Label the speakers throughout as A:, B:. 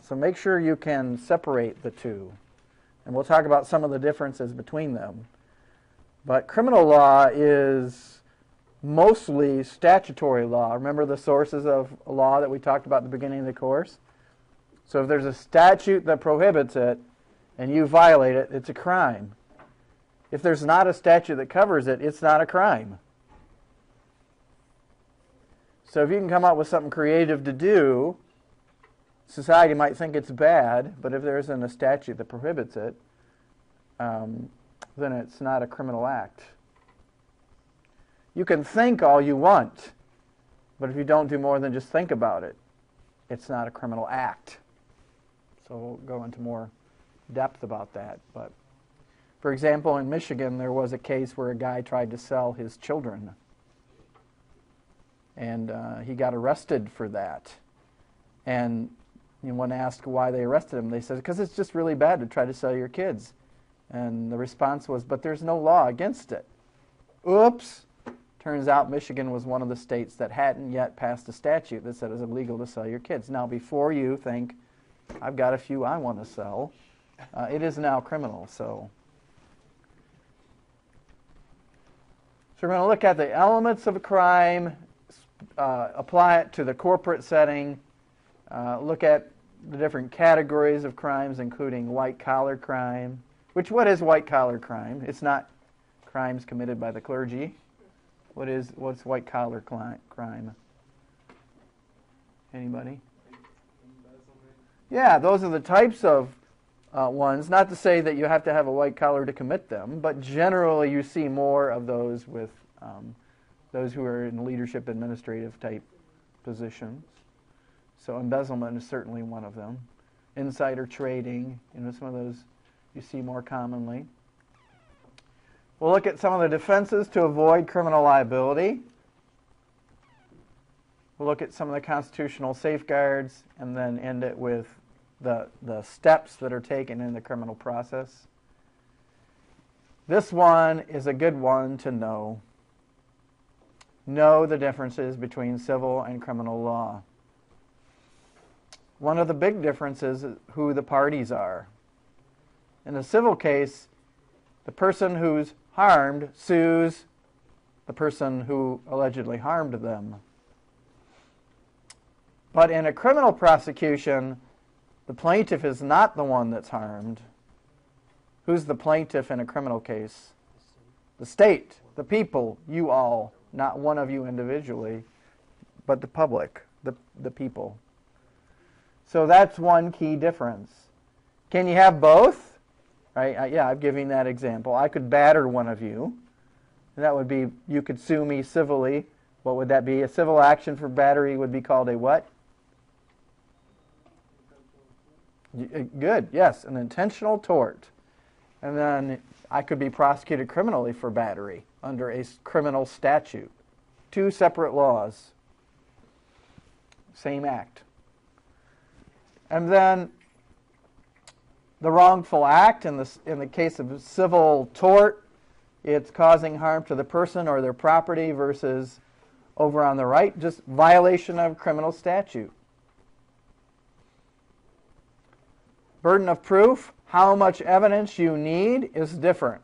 A: So make sure you can separate the two. And we'll talk about some of the differences between them. But criminal law is mostly statutory law. Remember the sources of law that we talked about at the beginning of the course? So if there's a statute that prohibits it and you violate it, it's a crime. If there's not a statute that covers it, it's not a crime. So if you can come up with something creative to do, society might think it's bad, but if there isn't a statute that prohibits it, then it's not a criminal act. You can think all you want, but if you don't do more than just think about it, it's not a criminal act. So we'll go into more depth about that. But for example, in Michigan, there was a case where a guy tried to sell his children. And he got arrested for that. And when asked why they arrested him, they said, because it's just really bad to try to sell your kids. And the response was, but there's no law against it. Oops. Turns out Michigan was one of the states that hadn't yet passed a statute that said it was illegal to sell your kids. Now, before you think, I've got a few I want to sell, it is now criminal. So we're going to look at the elements of a crime, apply it to the corporate setting, look at the different categories of crimes, including white-collar crime. What is white-collar crime? It's not crimes committed by the clergy. What's white-collar crime? Anybody? Yeah, those are the types of ones. Not to say that you have to have a white collar to commit them, but generally you see more of those with those who are in leadership administrative type positions. So embezzlement is certainly one of them. Insider trading, some of those you see more commonly. We'll look at some of the defenses to avoid criminal liability. We'll look at some of the constitutional safeguards and then end it with the steps that are taken in the criminal process. This one is a good one to know. Know the differences between civil and criminal law. One of the big differences is who the parties are. In a civil case, the person who's harmed sues the person who allegedly harmed them. But in a criminal prosecution, the plaintiff is not the one that's harmed. Who's the plaintiff in a criminal case? The state, the people, you all, not one of you individually, but the public, the people. So that's one key difference. Can you have both? Right? Yeah, I've given that example. I could batter one of you. That would be, you could sue me civilly. What would that be? A civil action for battery would be called a what? Good, yes, an intentional tort. And then I could be prosecuted criminally for battery under a criminal statute. Two separate laws. Same act. And then the wrongful act, in the case of civil tort, it's causing harm to the person or their property versus over on the right, just violation of criminal statute. Burden of proof, how much evidence you need is different.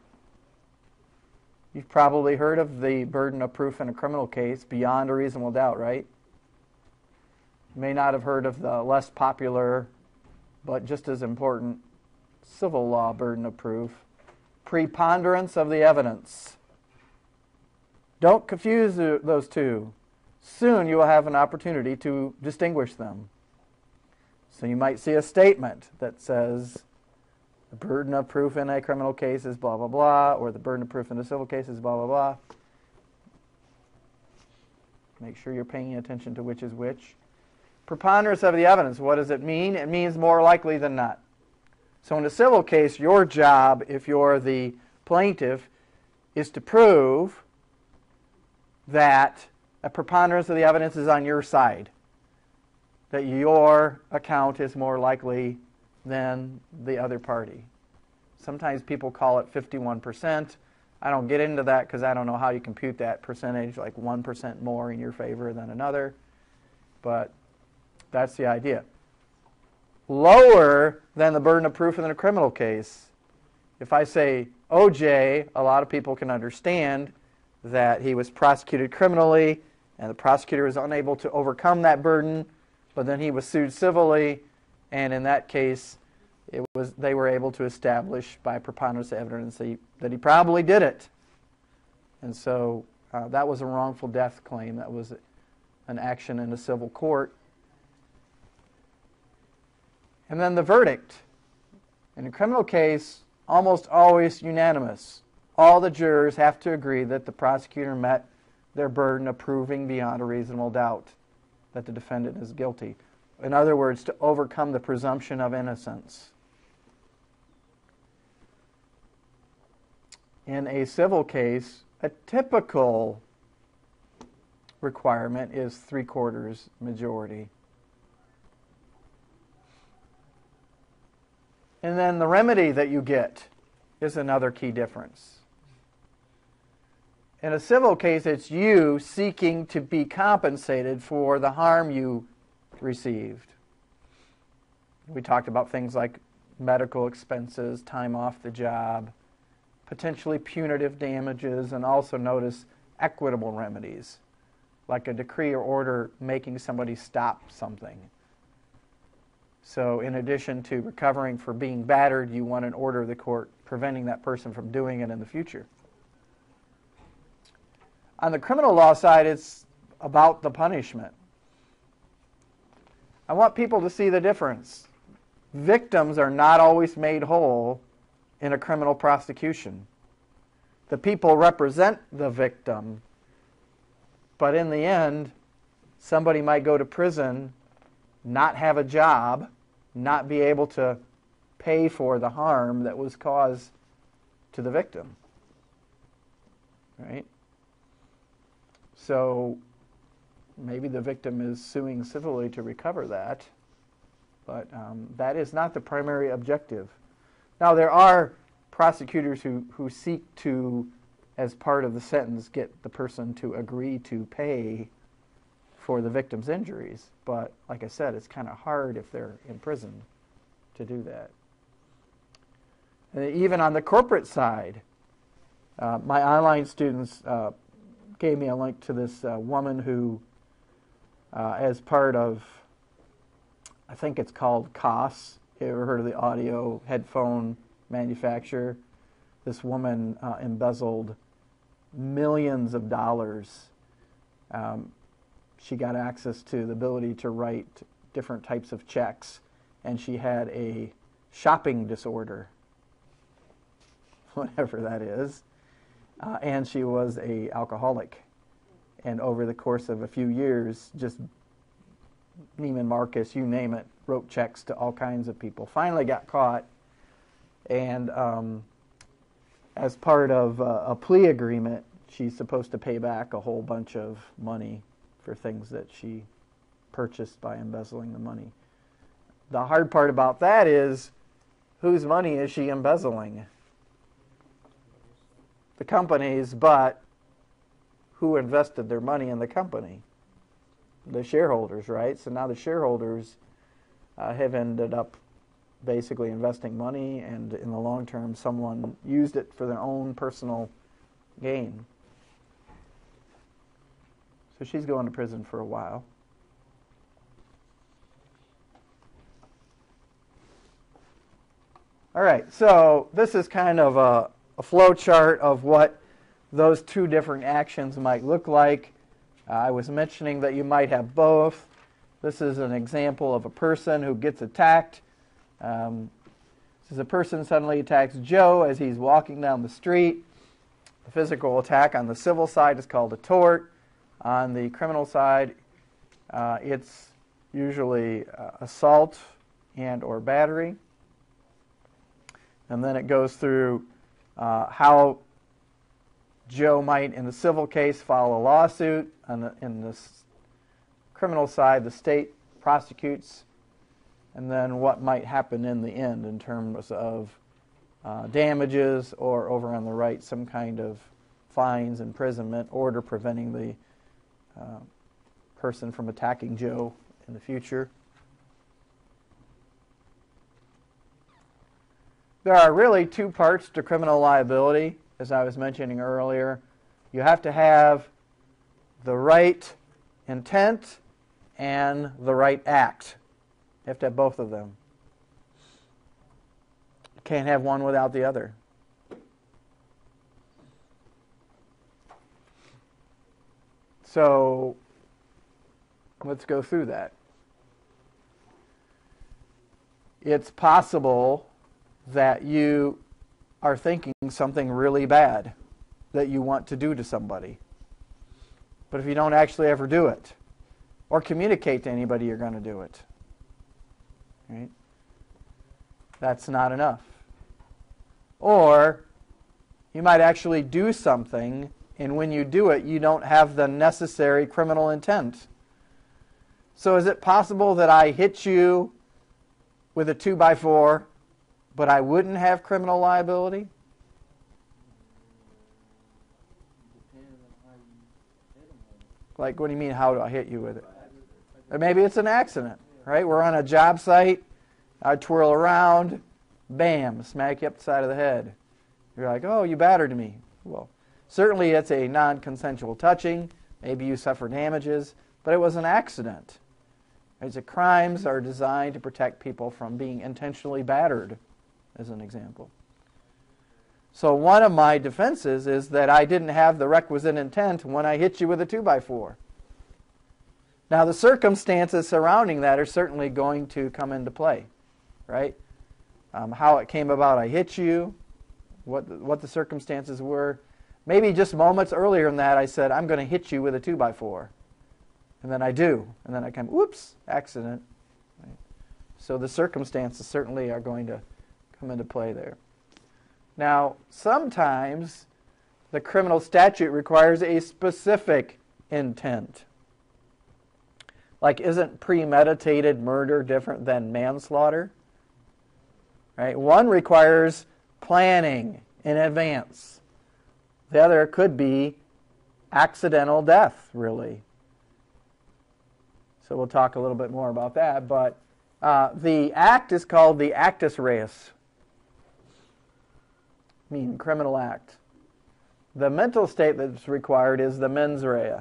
A: You've probably heard of the burden of proof in a criminal case, beyond a reasonable doubt, right? You may not have heard of the less popular, but just as important, civil law burden of proof. Preponderance of the evidence. Don't confuse those two. Soon you will have an opportunity to distinguish them. So you might see a statement that says the burden of proof in a criminal case is blah, blah, blah, or the burden of proof in a civil case is blah, blah, blah. Make sure you're paying attention to which is which. Preponderance of the evidence, what does it mean? It means more likely than not. So in a civil case, your job, if you're the plaintiff, is to prove that a preponderance of the evidence is on your side, that your account is more likely than the other party. Sometimes people call it 51%. I don't get into that because I don't know how you compute that percentage, like 1% more in your favor than another. But that's the idea. lower than the burden of proof in a criminal case. If I say OJ, a lot of people can understand that he was prosecuted criminally and the prosecutor was unable to overcome that burden, but then he was sued civilly, and in that case, they were able to establish by preponderance of evidence that he probably did it. And so that was a wrongful death claim. That was an action in a civil court. And then the verdict. In a criminal case, almost always unanimous. All the jurors have to agree that the prosecutor met their burden of proving beyond a reasonable doubt that the defendant is guilty. In other words, to overcome the presumption of innocence. In a civil case, a typical requirement is 3/4 majority. And then the remedy that you get is another key difference. In a civil case, it's you seeking to be compensated for the harm you received. We talked about things like medical expenses, time off the job, potentially punitive damages, and also notice equitable remedies, like a decree or order making somebody stop something. So in addition to recovering for being battered, you want an order of the court preventing that person from doing it in the future. On the criminal law side, it's about the punishment. I want people to see the difference. Victims are not always made whole in a criminal prosecution. The people represent the victim, but in the end, somebody might go to prison, not have a job, not be able to pay for the harm that was caused to the victim. Right? So maybe the victim is suing civilly to recover that, but that is not the primary objective. Now, there are prosecutors who seek to, as part of the sentence, get the person to agree to pay for the victim's injuries. But like I said, it's kind of hard if they're in prison to do that. And even on the corporate side, my online students gave me a link to this woman who, as part of, I think it's called COS. You ever heard of the audio headphone manufacturer? This woman embezzled millions of dollars. She got access to the ability to write different types of checks, and she had a shopping disorder, whatever that is, and she was an alcoholic. And over the course of a few years, just Neiman Marcus, you name it, wrote checks to all kinds of people. Finally got caught, and as part of a plea agreement, she's supposed to pay back a whole bunch of money for things that she purchased by embezzling the money. The hard part about that is, whose money is she embezzling? The company's, but who invested their money in the company? The shareholders, right? So now the shareholders have ended up basically investing money, and in the long term, someone used it for their own personal gain. So she's going to prison for a while. All right, so this is kind of a flow chart of what those two different actions might look like. I was mentioning that you might have both. This is an example of a person who gets attacked. This is a person suddenly attacks Joe as he's walking down the street. The physical attack on the civil side is called a tort. On the criminal side, it's usually assault and or battery. And then it goes through how Joe might, in the civil case, file a lawsuit. In the criminal side, the state prosecutes. And then what might happen in the end in terms of damages, or over on the right, some kind of fines, imprisonment, order preventing the person from attacking Joe in the future. There are really two parts to criminal liability, as I was mentioning earlier. You have to have the right intent and the right act. You have to have both of them. You can't have one without the other. So let's go through that. It's possible that you are thinking something really bad that you want to do to somebody. But if you don't actually ever do it, or communicate to anybody you're going to do it, right? That's not enough. Or you might actually do something, and when you do it, you don't have the necessary criminal intent. So is it possible that I hit you with a 2x4, but I wouldn't have criminal liability? Like, what do you mean, how do I hit you with it? Or maybe it's an accident, right? We're on a job site, I twirl around, bam, smack you up the side of the head. You're like, oh, you battered me. Well, certainly it's a non-consensual touching. Maybe you suffer damages, but it was an accident. Crimes are designed to protect people from being intentionally battered, as an example. So one of my defenses is that I didn't have the requisite intent when I hit you with a 2x4. Now the circumstances surrounding that are certainly going to come into play, right? How it came about I hit you, what the circumstances were. Maybe just moments earlier than that I said, I'm going to hit you with a 2x4. And then I do. And then I come, whoops, accident. Right? So the circumstances certainly are going to come into play there. Now, sometimes the criminal statute requires a specific intent. Like, isn't premeditated murder different than manslaughter? Right? One requires planning in advance. The other could be accidental death, really. So we'll talk a little bit more about that. But the act is called the actus reus, meaning criminal act. The mental state that's required is the mens rea.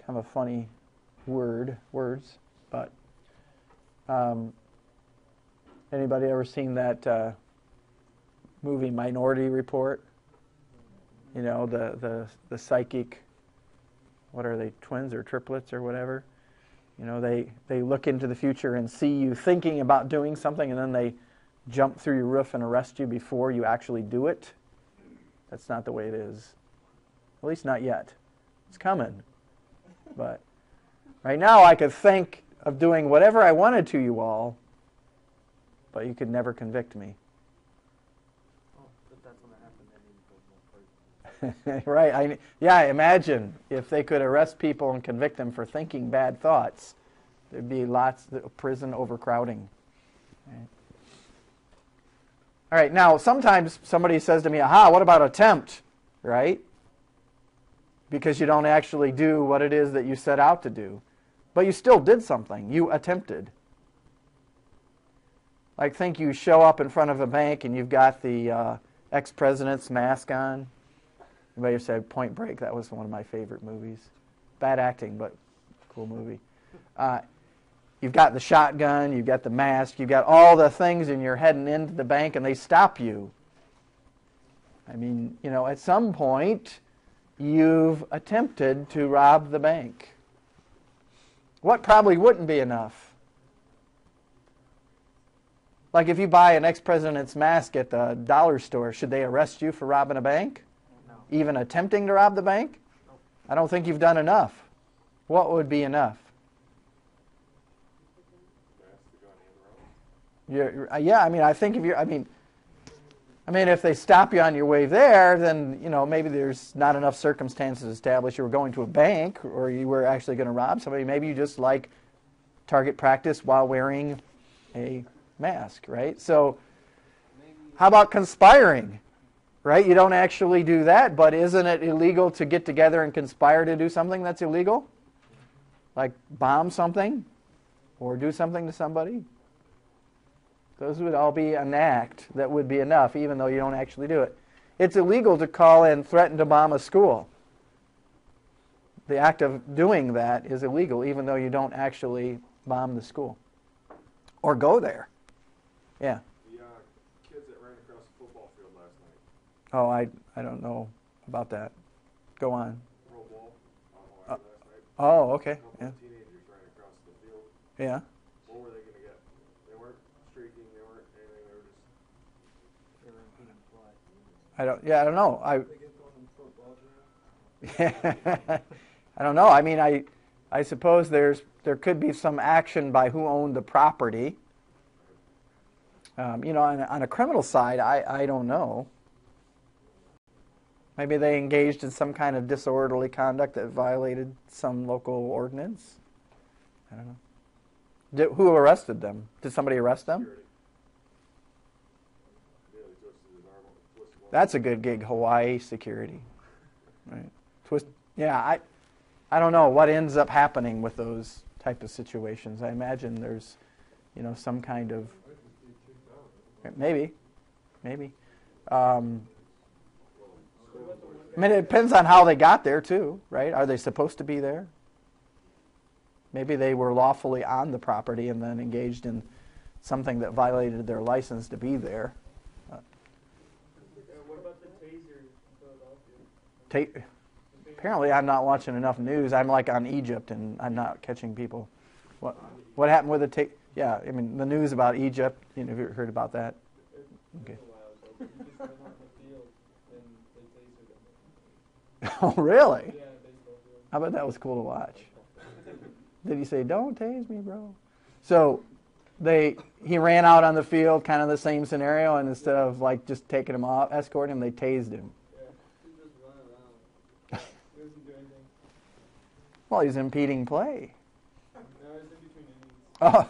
A: Kind of a funny words, but anybody ever seen that movie Minority Report? You know, the psychic, what are they, twins or triplets or whatever? You know, they look into the future and see you thinking about doing something, and then they jump through your roof and arrest you before you actually do it. That's not the way it is. At least not yet. It's coming. But right now I could think of doing whatever I wanted to you all, but you could never convict me.
B: Oh, but that's when that happened, then you go more crazy.
A: Right. Yeah, imagine if they could arrest people and convict them for thinking bad thoughts. There'd be lots of prison overcrowding. Right. All right, now sometimes somebody says to me, aha, what about attempt, right? Because you don't actually do what it is that you set out to do. But you still did something. You attempted. Like, think you show up in front of a bank and you've got the ex-president's mask on. Anybody ever said Point Break? That was one of my favorite movies. Bad acting, but cool movie. You've got the shotgun, you've got the mask, you've got all the things, and you're heading into the bank, and they stop you. I mean, you know, at some point, you've attempted to rob the bank. What probably wouldn't be enough? Like if you buy an ex-president's mask at the dollar store, should they arrest you for robbing a bank?
B: No.
A: Even attempting to rob the bank?
B: No.
A: I don't think you've done enough. What would be enough? Yeah, I mean, I think if you're, I mean, if they stop you on your way there, then, you know, maybe there's not enough circumstances to establish you were going to a bank or you were actually going to rob somebody. Maybe you just like target practice while wearing a mask, right? So how about conspiring, right? You don't actually do that, but isn't it illegal to get together and conspire to do something that's illegal? Like bomb something or do something to somebody? Those would all be an act that would be enough, even though you don't actually do it. It's illegal to call and threaten to bomb a school. The act of doing that is illegal, even though you don't actually bomb the school or go there. Yeah.
C: The kids that ran across the football field last night.
A: Oh, I don't know about that. Go on.
C: Pro Bowl on Hawaii last night.
A: Oh, okay.
C: A couple
A: Yeah.
C: of teenagers ran across the field.
A: Yeah.
C: What were they going to get? They weren't streaking. They weren't anything. They were just.
B: They were impeding fly.
A: I don't know.
C: They get thrown in football draft.
A: I don't know. I mean, I suppose there could be some action by who owned the property. On a criminal side, I don't know. Maybe they engaged in some kind of disorderly conduct that violated some local ordinance. I don't know. Who arrested them? Did somebody arrest them?
C: Security. Yeah, they twisted his arm, twisted one.
A: That's a good gig, Hawaii security. Right. Yeah, I don't know what ends up happening with those type of situations. I imagine there's, some kind of maybe. I mean, it depends on how they got there too, right? Are they supposed to be there? Maybe they were lawfully on the property and then engaged in something that violated their license to be there.
B: What about the taser in Philadelphia?
A: Apparently, I'm not watching enough news. I'm like on Egypt, and I'm not catching people. What happened with the Yeah, I mean the news about Egypt. Have you heard about that? Okay.
B: He just went out in the field and they tasered him.
A: Oh, really?
B: Yeah, baseball field.
A: I bet that was cool to watch. Did he say, "Don't tase me, bro"? So he ran out on the field, kind of the same scenario, and instead of like just taking him off, escorting him, they tased him.
B: Yeah, he just running around. He doesn't do anything.
A: Well, he's impeding play.
B: No, he's in between innings.
A: Oh,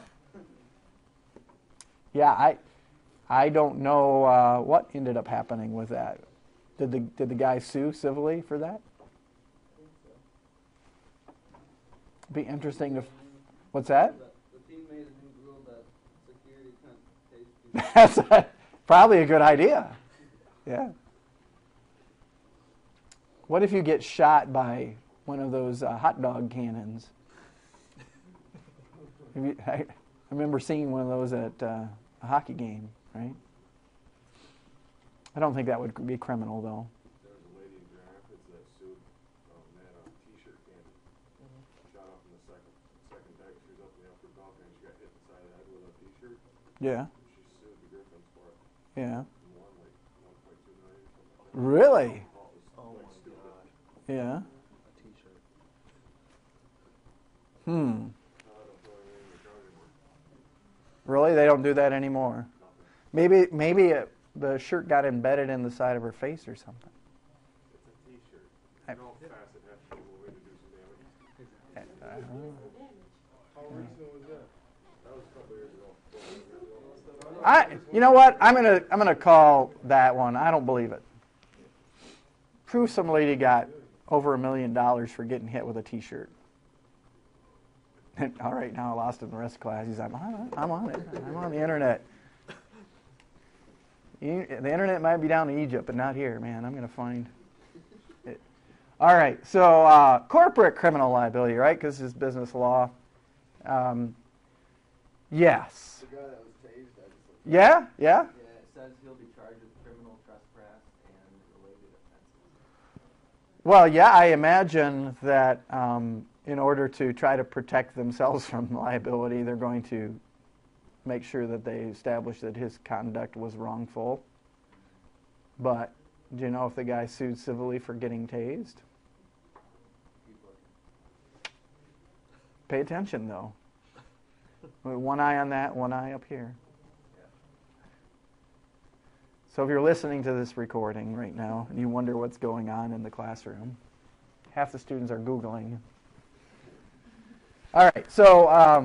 A: yeah. I don't know what ended up happening with that. Did the guy sue civilly for that? Be interesting to. What's that?
D: The team made a new rule that security can't tase people.
A: That's probably a good idea. Yeah. What if you get shot by one of those hot dog cannons? I remember seeing one of those at a hockey game, right? I don't think that would be criminal, though.
C: There was a lady in Grand Rapids that sued a man on a T-shirt candy. Shot up in the second deck. She was up in the upper balcony. She got hit in the side of the head with a T-shirt.
A: Yeah.
C: She sued the Griffins for it.
A: Yeah.
C: And won like 1.2 million or something like that.
A: Really?
C: Oh, my stupid.
A: Yeah.
B: A t-shirt.
C: No, I don't feel anything in the crowd anymore.
A: Really? They don't do that anymore.
C: Nothing.
A: Maybe the shirt got embedded in the side of her face or something.
C: It's a T-shirt. You know how fast it has to move away to do some damage.
A: I don't know.
C: How recent was that? That was a couple years ago.
A: You know what? I'm gonna call that one. I don't believe it. Prove some lady got over $1 million for getting hit with a T-shirt. All right, now I lost him the rest of class. He's like, I'm on it. I'm on the internet. The internet might be down in Egypt, but not here, man. I'm gonna find it. All right, so corporate criminal liability, right? Because it's business law. Yes.
D: The guy that was tased, I just looked.
A: Yeah.
D: Yeah, it says he'll be charged with criminal trespass and related offenses.
A: Well, yeah, I imagine that in order to try to protect themselves from liability, they're going to make sure that they establish that his conduct was wrongful. But do you know if the guy sued civilly for getting tased?
D: Keep looking.
A: Pay attention, though. With one eye on that, one eye up here. So if you're listening to this recording right now and you wonder what's going on in the classroom, half the students are Googling. All right, so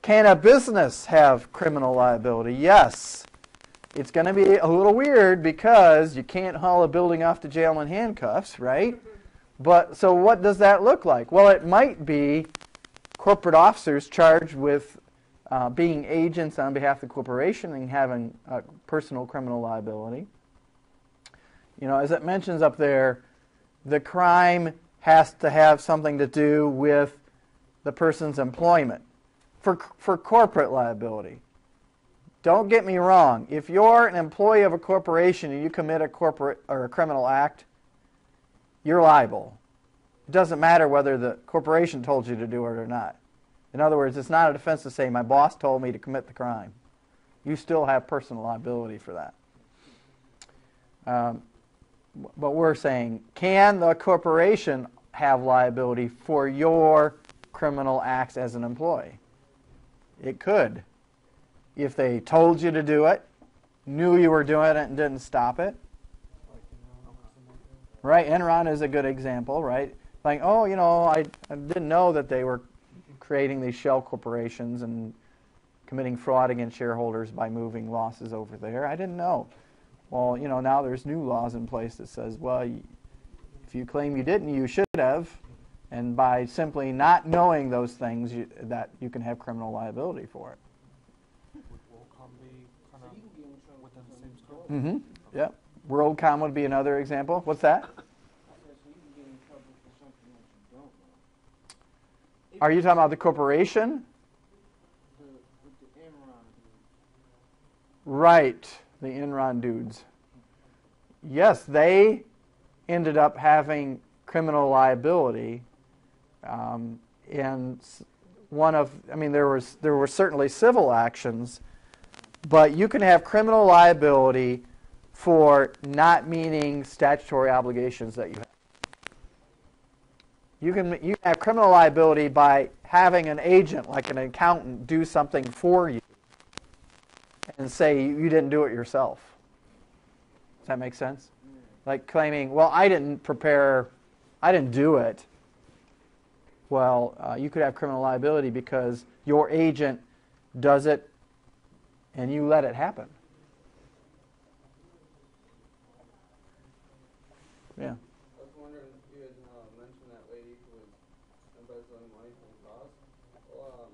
A: can a business have criminal liability? Yes. It's going to be a little weird because you can't haul a building off to jail in handcuffs, right? But so what does that look like? Well, it might be corporate officers charged with being agents on behalf of the corporation and having personal criminal liability. As it mentions up there, the crime has to have something to do with the person's employment for corporate liability. Don't get me wrong. If you're an employee of a corporation and you commit a corporate or a criminal act, you're liable. It doesn't matter whether the corporation told you to do it or not. In other words, it's not a defense to say, my boss told me to commit the crime. You still have personal liability for that. But we're saying, can the corporation have liability for your criminal acts as an employee? It could. If they told you to do it, knew you were doing it and didn't stop it. Right, Enron is a good example, right? Like, I didn't know that they were creating these shell corporations and committing fraud against shareholders by moving losses over there. I didn't know. Well, now there's new laws in place that says, well, if you claim you didn't, you should have. And by simply not knowing those things, that you can have criminal liability for it.
B: WorldCom be kind of within the same scope?
A: Mm-hmm. Yep. WorldCom would be another example. What's that? Are you talking about the corporation? Right, the Enron dudes. Yes, they ended up having criminal liability. And there were certainly civil actions, but you can have criminal liability for not meeting statutory obligations that you have. You can have criminal liability by having an agent, like an accountant, do something for you and say you didn't do it yourself. Does that make sense? Like claiming, well, I didn't do it. Well, you could have criminal liability because your agent does it and you let it happen. Yeah.
D: I was wondering if you had mentioned that lady who was embezzling money from the cause. Well,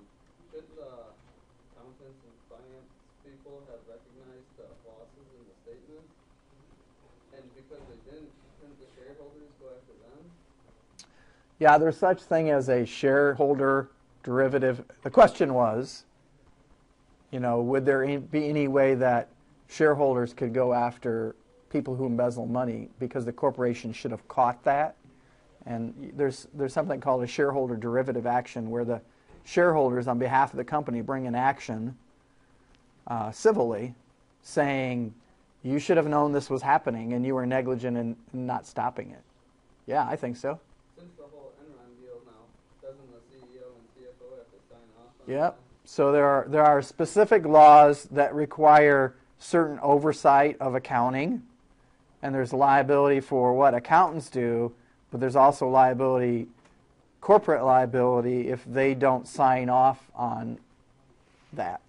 D: should the accountants and finance people have recognized the losses in the statement? And because they didn't the shareholders go after them?
A: Yeah, there's such thing as a shareholder derivative. The question was, would there be any way that shareholders could go after people who embezzle money because the corporation should have caught that? And there's something called a shareholder derivative action where the shareholders on behalf of the company bring an action civilly saying you should have known this was happening and you were negligent in not stopping it. Yeah, I think so.
D: Since the whole Enron deal now, doesn't the CEO and CFO have to sign off on
A: Yep.
D: that?
A: So there are specific laws that require certain oversight of accounting, and there's liability for what accountants do, but there's also liability, corporate liability, if they don't sign off on that.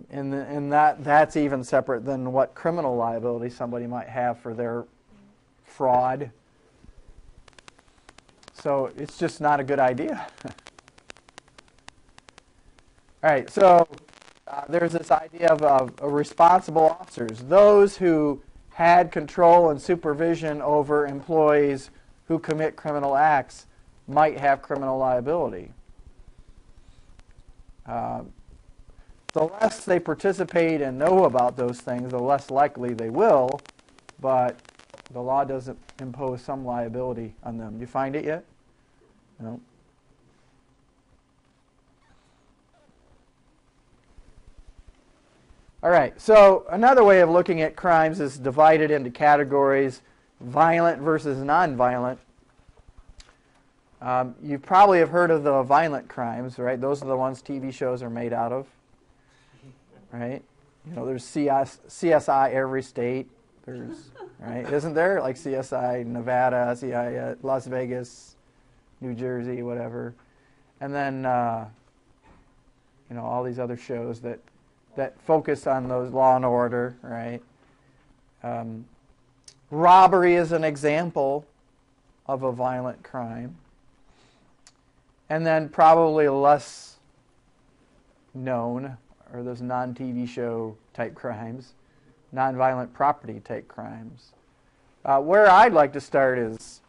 A: And that's even separate than what criminal liability somebody might have for their fraud. So it's just not a good idea. All right, so there's this idea of responsible officers, those who had control and supervision over employees who commit criminal acts might have criminal liability. The less they participate and know about those things, the less likely they will, but the law doesn't impose some liability on them. You find it yet? No. All right, so another way of looking at crimes is divided into categories, violent versus nonviolent. You probably have heard of the violent crimes, right? Those are the ones TV shows are made out of, right? There's CSI every state. There's, right? Isn't there? Like CSI Nevada, CSI Las Vegas, New Jersey, whatever. And then, all these other shows that focus on those law and order, right? Robbery is an example of a violent crime. And then probably less known, or those non-TV show type crimes, non-violent property type crimes. Where I'd like to start is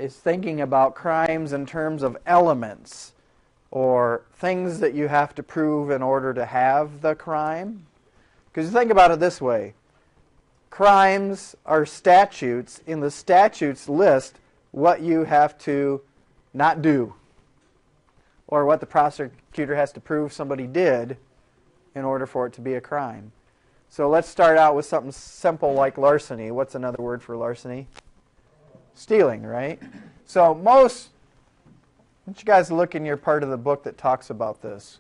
A: thinking about crimes in terms of elements or things that you have to prove in order to have the crime. Because you think about it this way. Crimes are statutes. In the statutes list what you have to not do, or what the prosecutor has to prove somebody did in order for it to be a crime. So let's start out with something simple like larceny. What's another word for larceny? Stealing, right? So why don't you guys look in your part of the book that talks about this.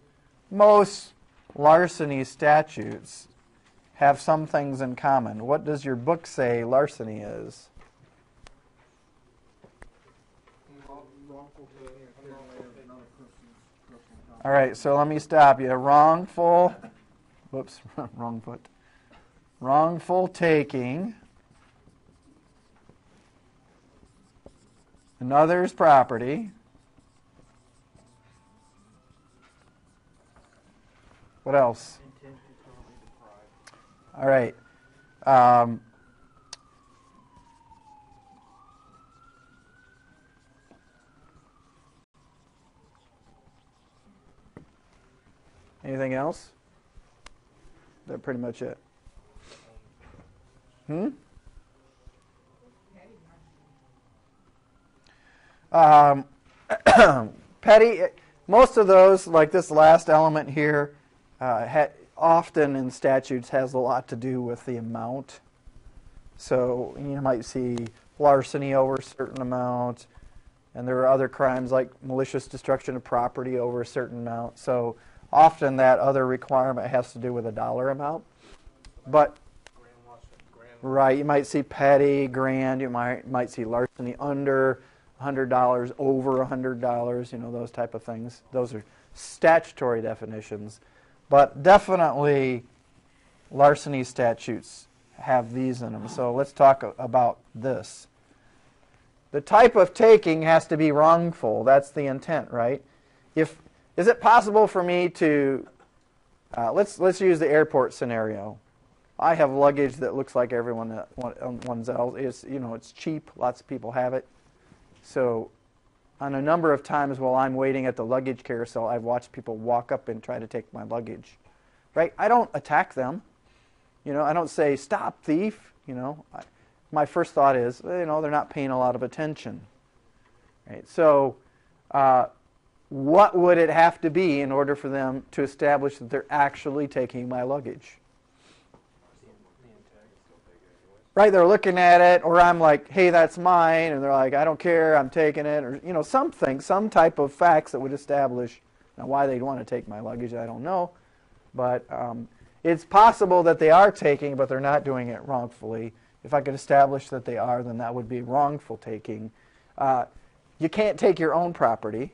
A: Most larceny statutes have some things in common. What does your book say larceny is? All right, so let me stop you. Wrongful taking another's property. What else?
B: Intent to totally deprive.
A: All right. Anything else? That's pretty much it. Petty, most of those, like this last element here, often in statutes has a lot to do with the amount. So you might see larceny over a certain amount, and there are other crimes like malicious destruction of property over a certain amount. So often that other requirement has to do with a dollar amount. But right, you might see petty, grand, you might see larceny under $100, over $100, those type of things. Those are statutory definitions. But definitely larceny statutes have these in them. So let's talk about this. The type of taking has to be wrongful. That's the intent, right? Is it possible for me to, let's use the airport scenario. I have luggage that looks like everyone else. It's cheap. Lots of people have it. So on a number of times while I'm waiting at the luggage carousel, I've watched people walk up and try to take my luggage. Right? I don't attack them. I don't say, "Stop, thief." My first thought is, they're not paying a lot of attention. Right? So what would it have to be in order for them to establish that they're actually taking my luggage? Right, they're looking at it, or I'm like, "Hey, that's mine," and they're like, "I don't care, I'm taking it," or some type of facts that would establish. Now, why they'd want to take my luggage, I don't know, but it's possible that they are taking, but they're not doing it wrongfully. If I could establish that they are, then that would be wrongful taking. You can't take your own property.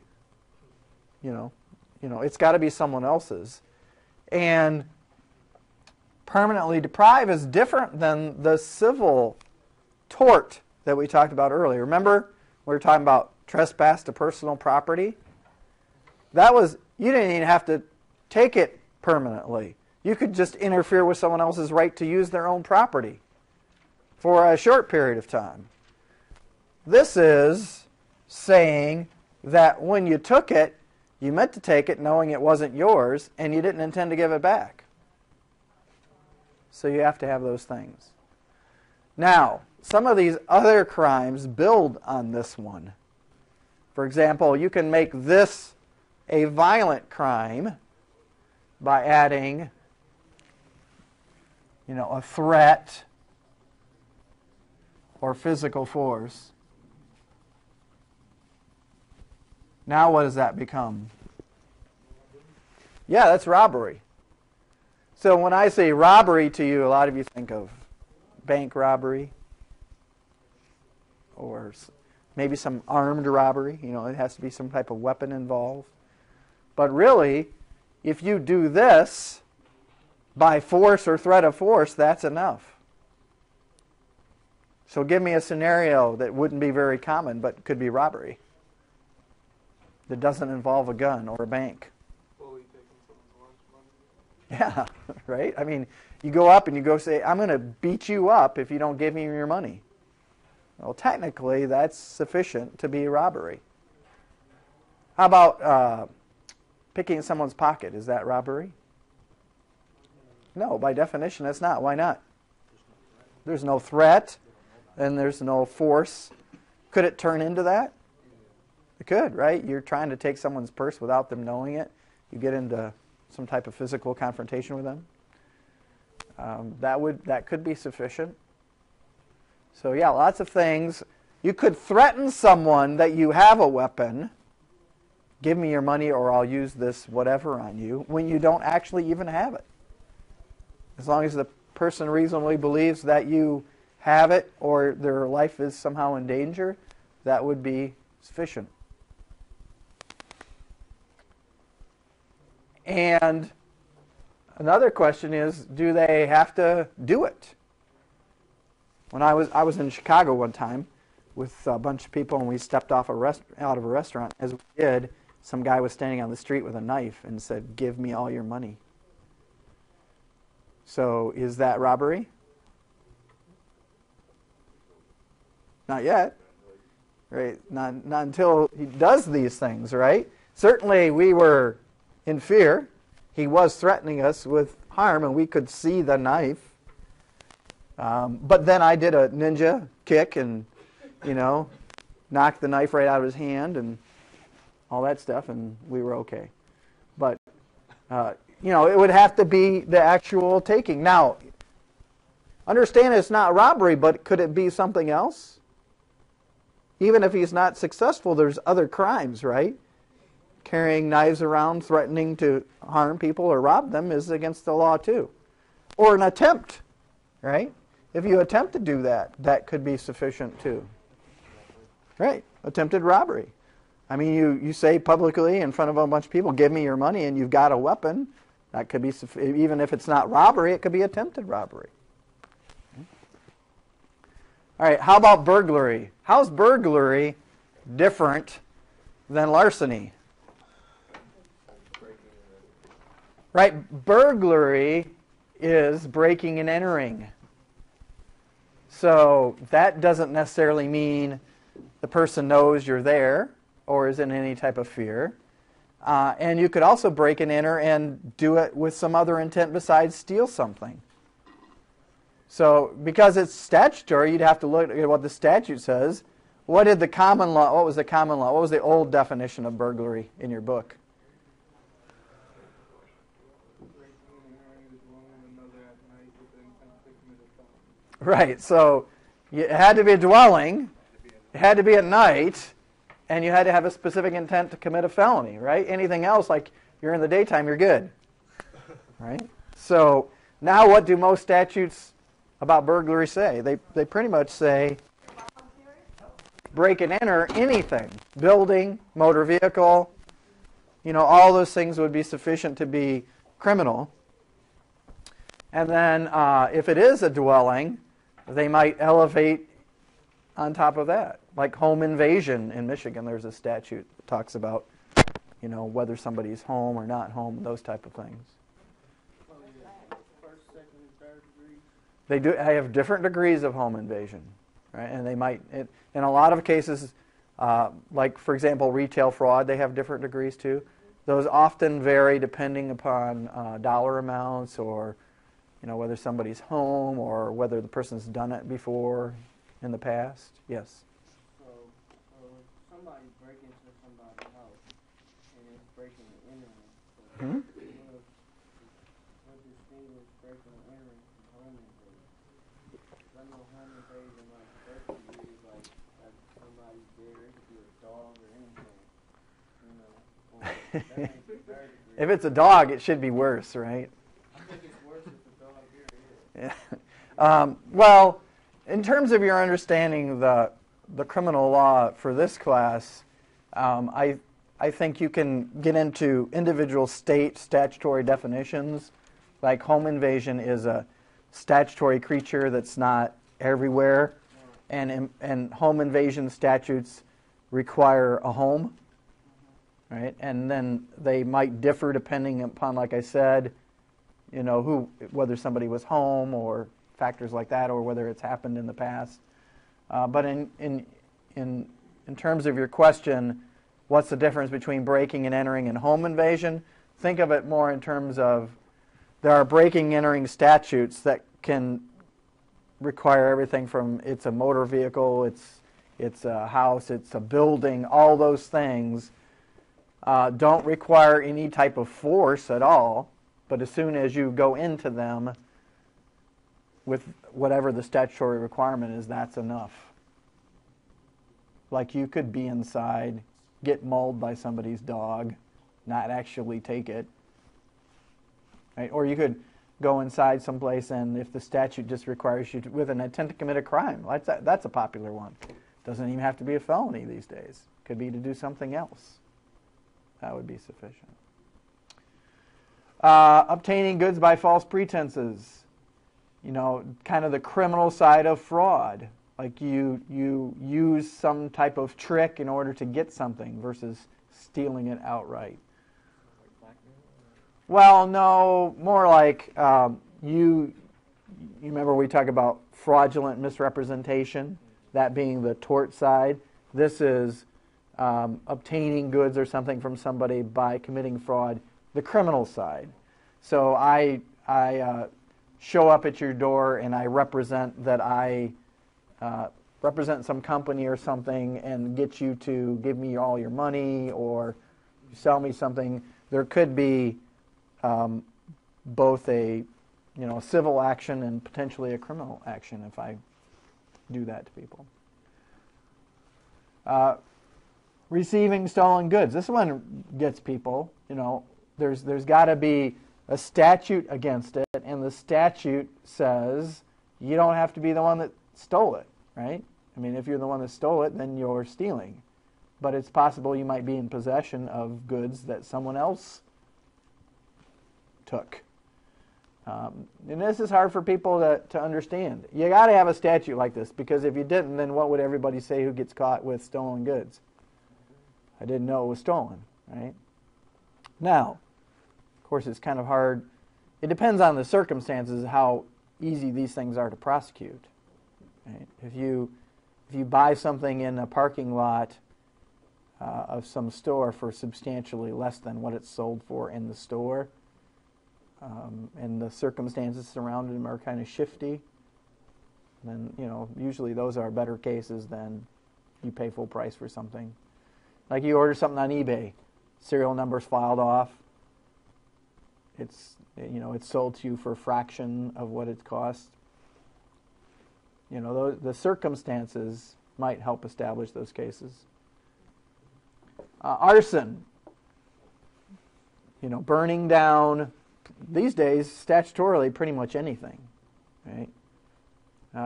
A: It's got to be someone else's, and permanently deprive is different than the civil tort that we talked about earlier. Remember, we were talking about trespass to personal property? You didn't even have to take it permanently. You could just interfere with someone else's right to use their own property for a short period of time. This is saying that when you took it, you meant to take it knowing it wasn't yours, and you didn't intend to give it back. So you have to have those things. Now, some of these other crimes build on this one. For example, you can make this a violent crime by adding, a threat or physical force. Now what does that become? Yeah, that's robbery. So when I say robbery to you, a lot of you think of bank robbery or maybe some armed robbery. It has to be some type of weapon involved. But really, if you do this by force or threat of force, that's enough. So give me a scenario that wouldn't be very common but could be robbery that doesn't involve a gun or a bank.
B: Fully taking someone's
A: Yeah, right? I mean, you go up and you go say, I'm going to beat you up if you don't give me your money. Well, technically, that's sufficient to be robbery. How about picking someone's pocket? Is that robbery? No, by definition, it's not. Why not? There's no threat, and there's no force. Could it turn into that? It could, right? You're trying to take someone's purse without them knowing it. You get into some type of physical confrontation with them. That could be sufficient. So yeah, lots of things. You could threaten someone that you have a weapon. Give me your money or I'll use this whatever on you, when you don't actually even have it. As long as the person reasonably believes that you have it or their life is somehow in danger, that would be sufficient. And another question is, do they have to do it? When I was in Chicago one time with a bunch of people and we stepped out of a restaurant, as we did, some guy was standing on the street with a knife and said, "Give me all your money." So is that robbery? Not yet. Right? Not until he does these things, right? Certainly we were in fear. He was threatening us with harm and we could see the knife. But then I did a ninja kick and, knocked the knife right out of his hand and all that stuff, and we were okay. But, it would have to be the actual taking. Now, understand it's not robbery, but could it be something else? Even if he's not successful, there's other crimes, right? Carrying knives around, threatening to harm people or rob them is against the law too. Or an attempt, right? If you attempt to do that, that could be sufficient too. Right, attempted robbery. I mean, you say publicly in front of a bunch of people, "Give me your money," and you've got a weapon. That could be, even if it's not robbery, it could be attempted robbery. All right, how about burglary? How's burglary different than larceny? Right, burglary is breaking and entering. So that doesn't necessarily mean the person knows you're there or is in any type of fear. And you could also break and enter and do it with some other intent besides steal something. So because it's statutory, you'd have to look at what the statute says. What was the common law? What was the old definition of burglary in your book? Right, so it had to be a dwelling, it had to be at night, and you had to have a specific intent to commit a felony, right? Anything else, like you're in the daytime, you're good, right? So now what do most statutes about burglary say? They pretty much say break and enter anything, building, motor vehicle, all those things would be sufficient to be criminal. And then if it is a dwelling, they might elevate on top of that. Like home invasion in Michigan, there's a statute that talks about, whether somebody's home or not home, those type of things.
D: First, second, and third degree.
A: They have different degrees of home invasion, right? And they might, in a lot of cases, like for example, retail fraud, they have different degrees too. Those often vary depending upon dollar amounts or whether somebody's home or whether the person's done it before in the past. Yes?
D: So if somebody break into somebody's house and it's breaking and entering,
A: Hmm?
D: what distinguishes breaking and entering from home invasion? I know home invasion, like first degree is like somebody's there, it could be a dog or anything, or that ain't the third degree.
A: If it's a dog, it should be worse, right?
D: I think it's worse if the dog here is.
A: Yeah. Well, in terms of your understanding the criminal law for this class, I think you can get into individual state statutory definitions. Like home invasion is a statutory creature that's not everywhere, and home invasion statutes require a home, right? And then they might differ depending upon, like I said, whether somebody was home or factors like that, or whether it's happened in the past. But in terms of your question, what's the difference between breaking and entering and home invasion? Think of it more in terms of there are breaking and entering statutes that can require everything from it's a motor vehicle, it's a house, it's a building, all those things don't require any type of force at all, but as soon as you go into them with whatever the statutory requirement is, that's enough. Like you could be inside, get mauled by somebody's dog, not actually take it. Right? Or you could go inside someplace and if the statute just requires you with an intent to commit a crime, that's a popular one. Doesn't even have to be a felony these days. Could be to do something else. That would be sufficient. Obtaining goods by false pretenses. Kind of the criminal side of fraud. Like you use some type of trick in order to get something versus stealing it outright. Well, no, more like you remember we talk about fraudulent misrepresentation, that being the tort side. This is obtaining goods or something from somebody by committing fraud, the criminal side. So I show up at your door and I represent that I represent some company or something and get you to give me all your money or sell me something. There could be both a civil action and potentially a criminal action if I do that to people. Receiving stolen goods. This one gets people. There's got to be a statute against it, and the statute says you don't have to be the one that stole it, right? I mean, if you're the one that stole it, then you're stealing. But it's possible you might be in possession of goods that someone else took. And this is hard for people to understand. You got to have a statute like this, because if you didn't, then what would everybody say who gets caught with stolen goods? I didn't know it was stolen, right? Now, of course, it's kind of hard. It depends on the circumstances how easy these things are to prosecute. Right? If you buy something in a parking lot of some store for substantially less than what it's sold for in the store, and the circumstances surrounding them are kind of shifty, then usually those are better cases than you pay full price for something. Like you order something on eBay, serial number's filed off. It's sold to you for a fraction of what it costs. The circumstances might help establish those cases. Arson. Burning down. These days, statutorily, pretty much anything, right?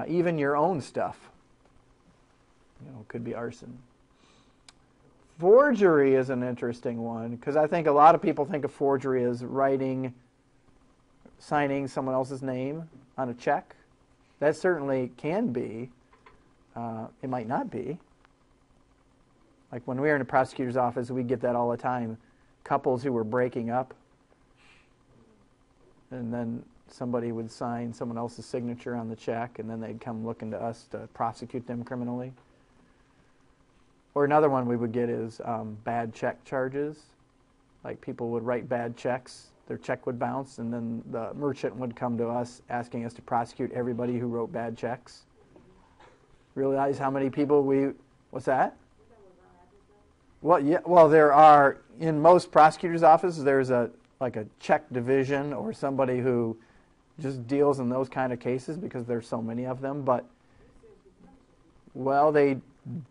A: Even your own stuff, could be arson. Forgery is an interesting one, because I think a lot of people think of forgery as signing someone else's name on a check. That certainly can be. It might not be. Like when we were in a prosecutor's office, we get that all the time. Couples who were breaking up, and then somebody would sign someone else's signature on the check, and then they'd come looking to us to prosecute them criminally. Or another one we would get is bad check charges. Like people would write bad checks, their check would bounce, and then the merchant would come to us asking us to prosecute everybody who wrote bad checks. Realize how many people what's that? Well, yeah. Well, there are, in most prosecutors' offices, there's a check division or somebody who just deals in those kind of cases because there's so many of them. But, well, they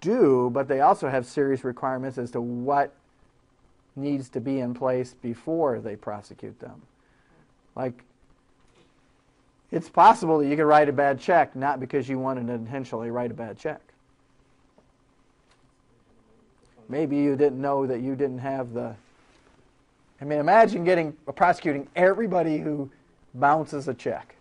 A: do, but they also have serious requirements as to what needs to be in place before they prosecute them. Like, it's possible that you could write a bad check not because you wanted to intentionally write a bad check. Maybe you didn't know that you didn't have the... I mean, imagine prosecuting everybody who bounces a check.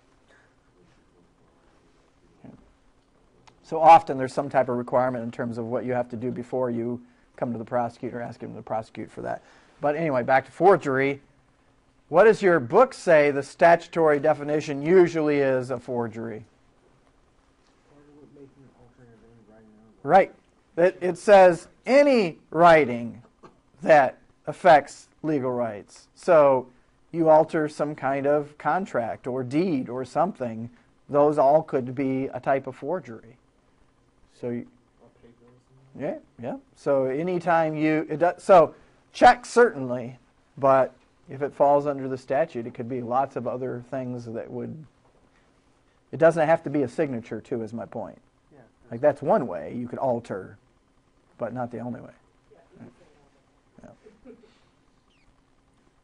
A: So often there's some type of requirement in terms of what you have to do before you come to the prosecutor, ask him to prosecute for that. But anyway, back to forgery. What does your book say the statutory definition usually is of forgery? Right. It says any writing that affects legal rights. So you alter some kind of contract or deed or something, those all could be a type of forgery. So yeah. So anytime so check certainly, but if it falls under the statute, it could be lots of other things that would. It doesn't have to be a signature, too, is my point.
B: Yeah.
A: Like that's one way you could alter, but not the only way. Yeah.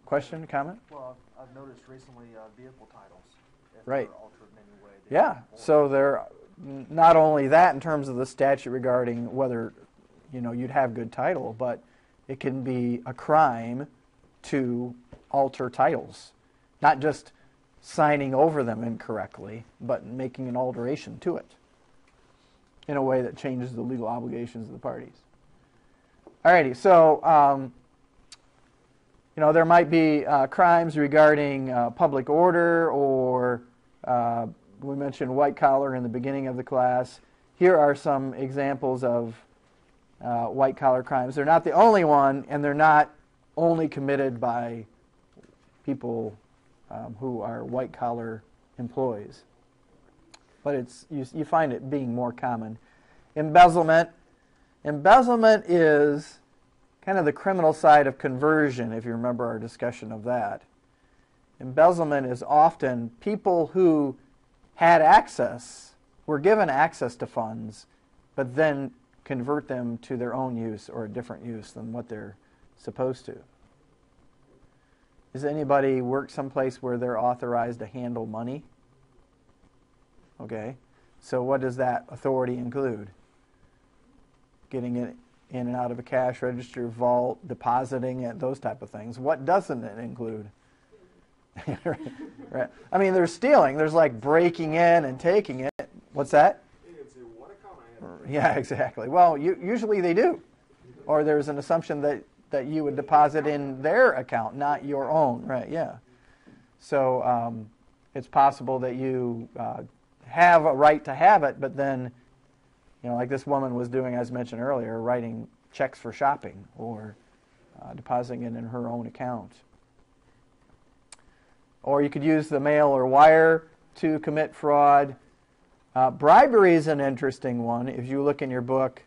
A: Question, comment?
B: Well, I've noticed recently vehicle titles. If
A: Right.
B: they're altered in any way.
A: Yeah. So there, not only that in terms of the statute regarding whether, you'd have good title, but it can be a crime to alter titles, not just signing over them incorrectly, but making an alteration to it in a way that changes the legal obligations of the parties. Alrighty, so there might be crimes regarding public order, or we mentioned white collar in the beginning of the class. Here are some examples of white collar crimes. They're not the only one, and they're not only committed by people who are white collar employees, but you find it being more common. Embezzlement is kind of the criminal side of conversion, if you remember our discussion of that. Embezzlement is often people who had access, were given access to funds, but then convert them to their own use or a different use than what they're supposed to. Does anybody work someplace where they're authorized to handle money? Okay. So what does that authority include? Getting it in and out of a cash register, vault, depositing it, those type of things. What doesn't it include? Right. I mean, there's stealing. There's like breaking in and taking it. What's that? Yeah, exactly. Well, usually they do. Or there's an assumption that you would deposit in their account, not your own. Right, yeah. So it's possible that you have a right to have it, but then, like this woman was doing, as mentioned earlier, writing checks for shopping or depositing it in her own account. Or you could use the mail or wire to commit fraud. Bribery is an interesting one. If you look in your book,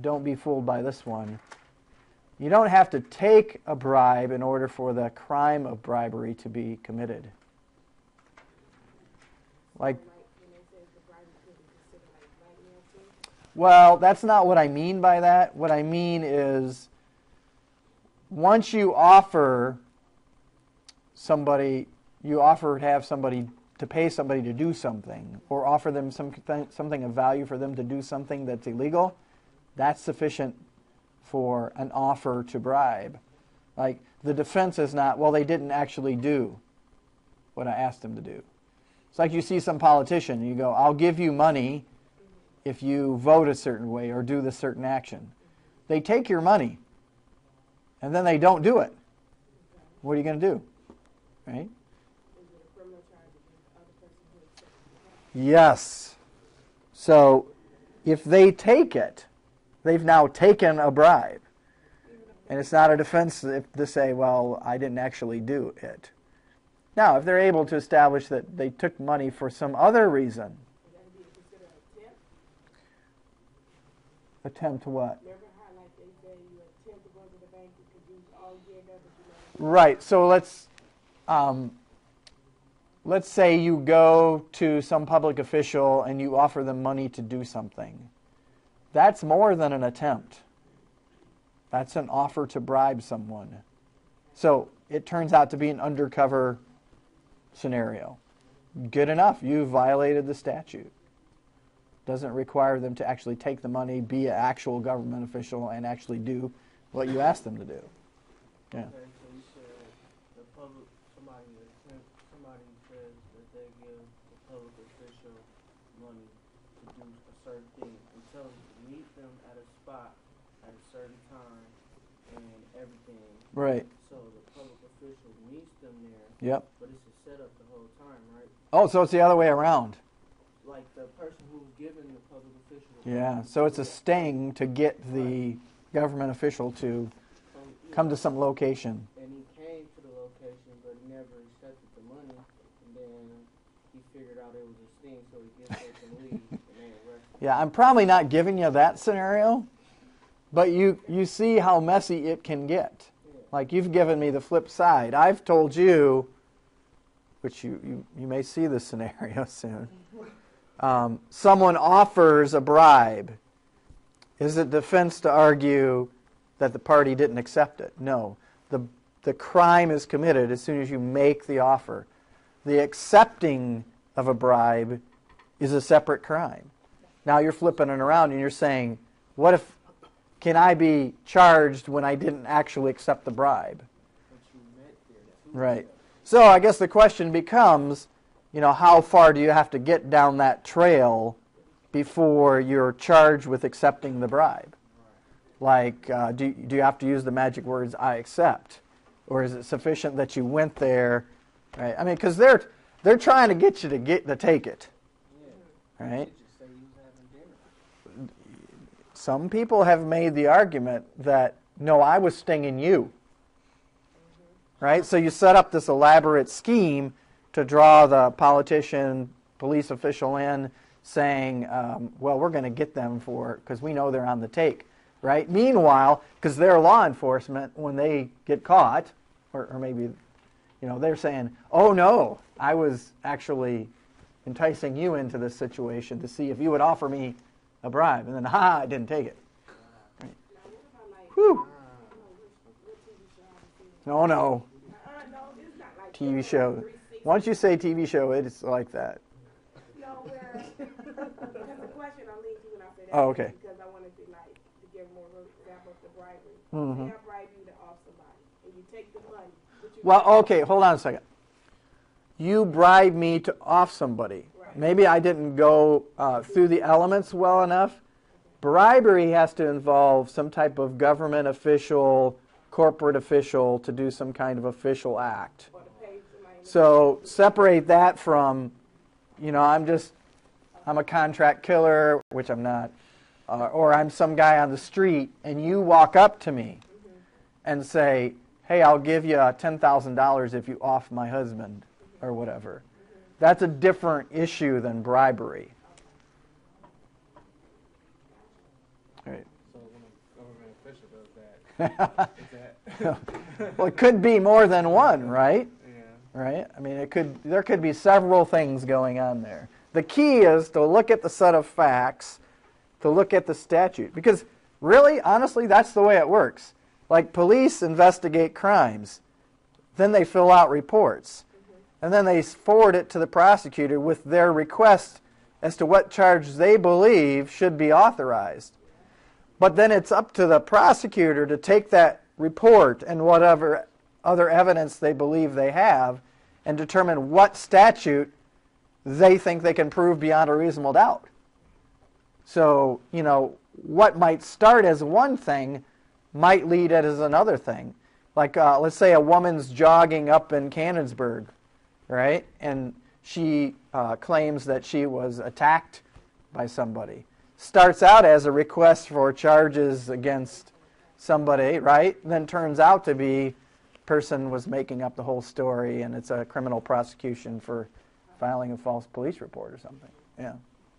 A: don't be fooled by this one. You don't have to take a bribe in order for the crime of bribery to be committed. Well, that's not what I mean by that. What I mean is, once you offer to have somebody to pay somebody to do something, or offer them something of value for them to do something that's illegal, that's sufficient for an offer to bribe. Like, the defense is not, well, they didn't actually do what I asked them to do. It's like you see some politician, and you go, I'll give you money if you vote a certain way or do this certain action. They take your money, and then they don't do it. What are you going to do? Right? Yes. So if they take it, they've now taken a bribe. And it's not a defense to say, well, I didn't actually do it. Now, if they're able to establish that they took money for some other reason. Attempt to what? Right. So let's say you go to some public official and you offer them money to do something. That's more than an attempt. That's an offer to bribe someone. So it turns out to be an undercover scenario. Good enough. You violated the statute. Doesn't require them to actually take the money, be an actual government official, and actually do what you asked them to do. Yeah.
E: Okay, so you said the public, somebody says that they give the public official money to do a certain thing and tell them to meet them at a spot at a certain time and everything.
A: Right.
E: So the public official meets them there.
A: Yep.
E: But it's a setup the whole time, right?
A: Oh, so it's the other way around.
E: Like the person who's given the public official.
A: Yeah, so it's a sting to get the government official to come to some location.
E: And he came to the location, but he never accepted the money. And then he figured out it was a sting, so he gets up and leaves, and they arrest him.
A: Yeah, I'm probably not giving you that scenario, but you see how messy it can get.
E: Yeah.
A: Like you've given me the flip side. I've told you, which you may see this scenario soon. Someone offers a bribe. Is it defense to argue that the party didn't accept it? No. The crime is committed as soon as you make the offer. The accepting of a bribe is a separate crime. Now you're flipping it around and you're saying, can I be charged when I didn't actually accept the bribe?
E: But you met there too.
A: Right. So I guess the question becomes, how far do you have to get down that trail before you're charged with accepting the bribe? Like, do you have to use the magic words, I accept? Or is it sufficient that you went there? Right? I mean, because they're trying to get you to take it.
E: Yeah.
A: Right?
E: They just say you was having dinner.
A: Some people have made the argument that, no, I was stinging you. Right? So you set up this elaborate scheme to draw the politician, police official in, saying, well, we're going to get them because we know they're on the take. Right? Meanwhile, because they're law enforcement, when they get caught, or maybe, they're saying, oh no, I was actually enticing you into this situation to see if you would offer me a bribe. And then, I didn't take it. Right. Whew. No, no. TV show. Once you say TV show, it's like that.
F: No, where, because the question I leaned to when I said that.
A: Oh, okay.
F: Because I wanted to give more of an example of the bribery.
A: Mm-hmm.
F: Say I bribe you to off somebody, and you take the money.
A: Well, okay, hold on a second. You bribe me to off somebody.
F: Right.
A: Maybe I didn't go through the elements well enough. Bribery has to involve some type of government official, corporate official to do some kind of official act.
F: Or to pay somebody.
A: So separate that from, I'm a contract killer, which I'm not, or I'm some guy on the street, and you walk up to me and say, hey, I'll give you $10,000 if you off my husband, or whatever. That's a different issue than bribery. Right.
B: So when a government official does that, is that?
A: Well, it could be more than one, right?
B: Yeah.
A: Right? I mean, there could be several things going on there. The key is to look at the set of facts, to look at the statute. Because really, honestly, that's the way it works. Like police investigate crimes. Then they fill out reports. And then they forward it to the prosecutor with their request as to what charge they believe should be authorized. But then it's up to the prosecutor to take that report and whatever other evidence they believe they have and determine what statute they think they can prove beyond a reasonable doubt. So, what might start as one thing might lead it as another thing. Like, let's say a woman's jogging up in Canonsburg, right? And she claims that she was attacked by somebody. Starts out as a request for charges against somebody, right? And then turns out to be person was making up the whole story, and it's a criminal prosecution for filing a false police report or something. Yeah.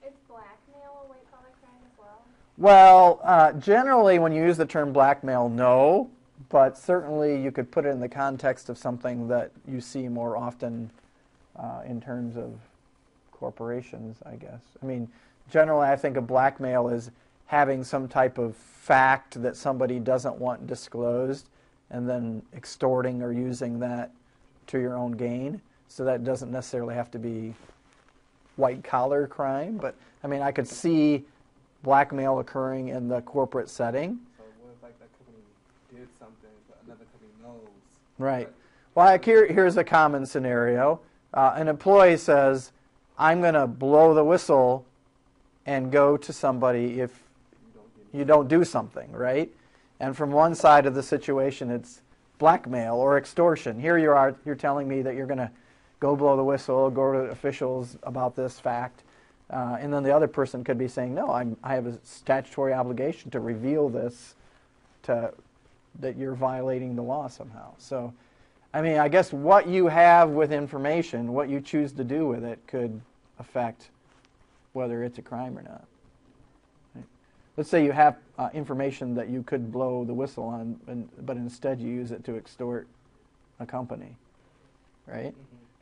G: Is blackmail a white-collar crime as well?
A: Well, generally when you use the term blackmail, no. But certainly you could put it in the context of something that you see more often in terms of corporations, I guess. I mean, generally I think of blackmail as having some type of fact that somebody doesn't want disclosed and then extorting or using that to your own gain. So that doesn't necessarily have to be white-collar crime. But, I mean, I could see blackmail occurring in the corporate setting.
B: So what if that company did something, but another company knows?
A: Right. Well, here's a common scenario. An employee says, I'm going to blow the whistle and go to somebody if you don't do something, right? And from one side of the situation, it's blackmail or extortion. Here you are, you're telling me that you're going to go blow the whistle, go to officials about this fact, and then the other person could be saying, no, I have a statutory obligation to reveal this, that you're violating the law somehow. So, I mean, I guess what you have with information, what you choose to do with it, could affect whether it's a crime or not. Right? Let's say you have information that you could blow the whistle on, but instead you use it to extort a company, right?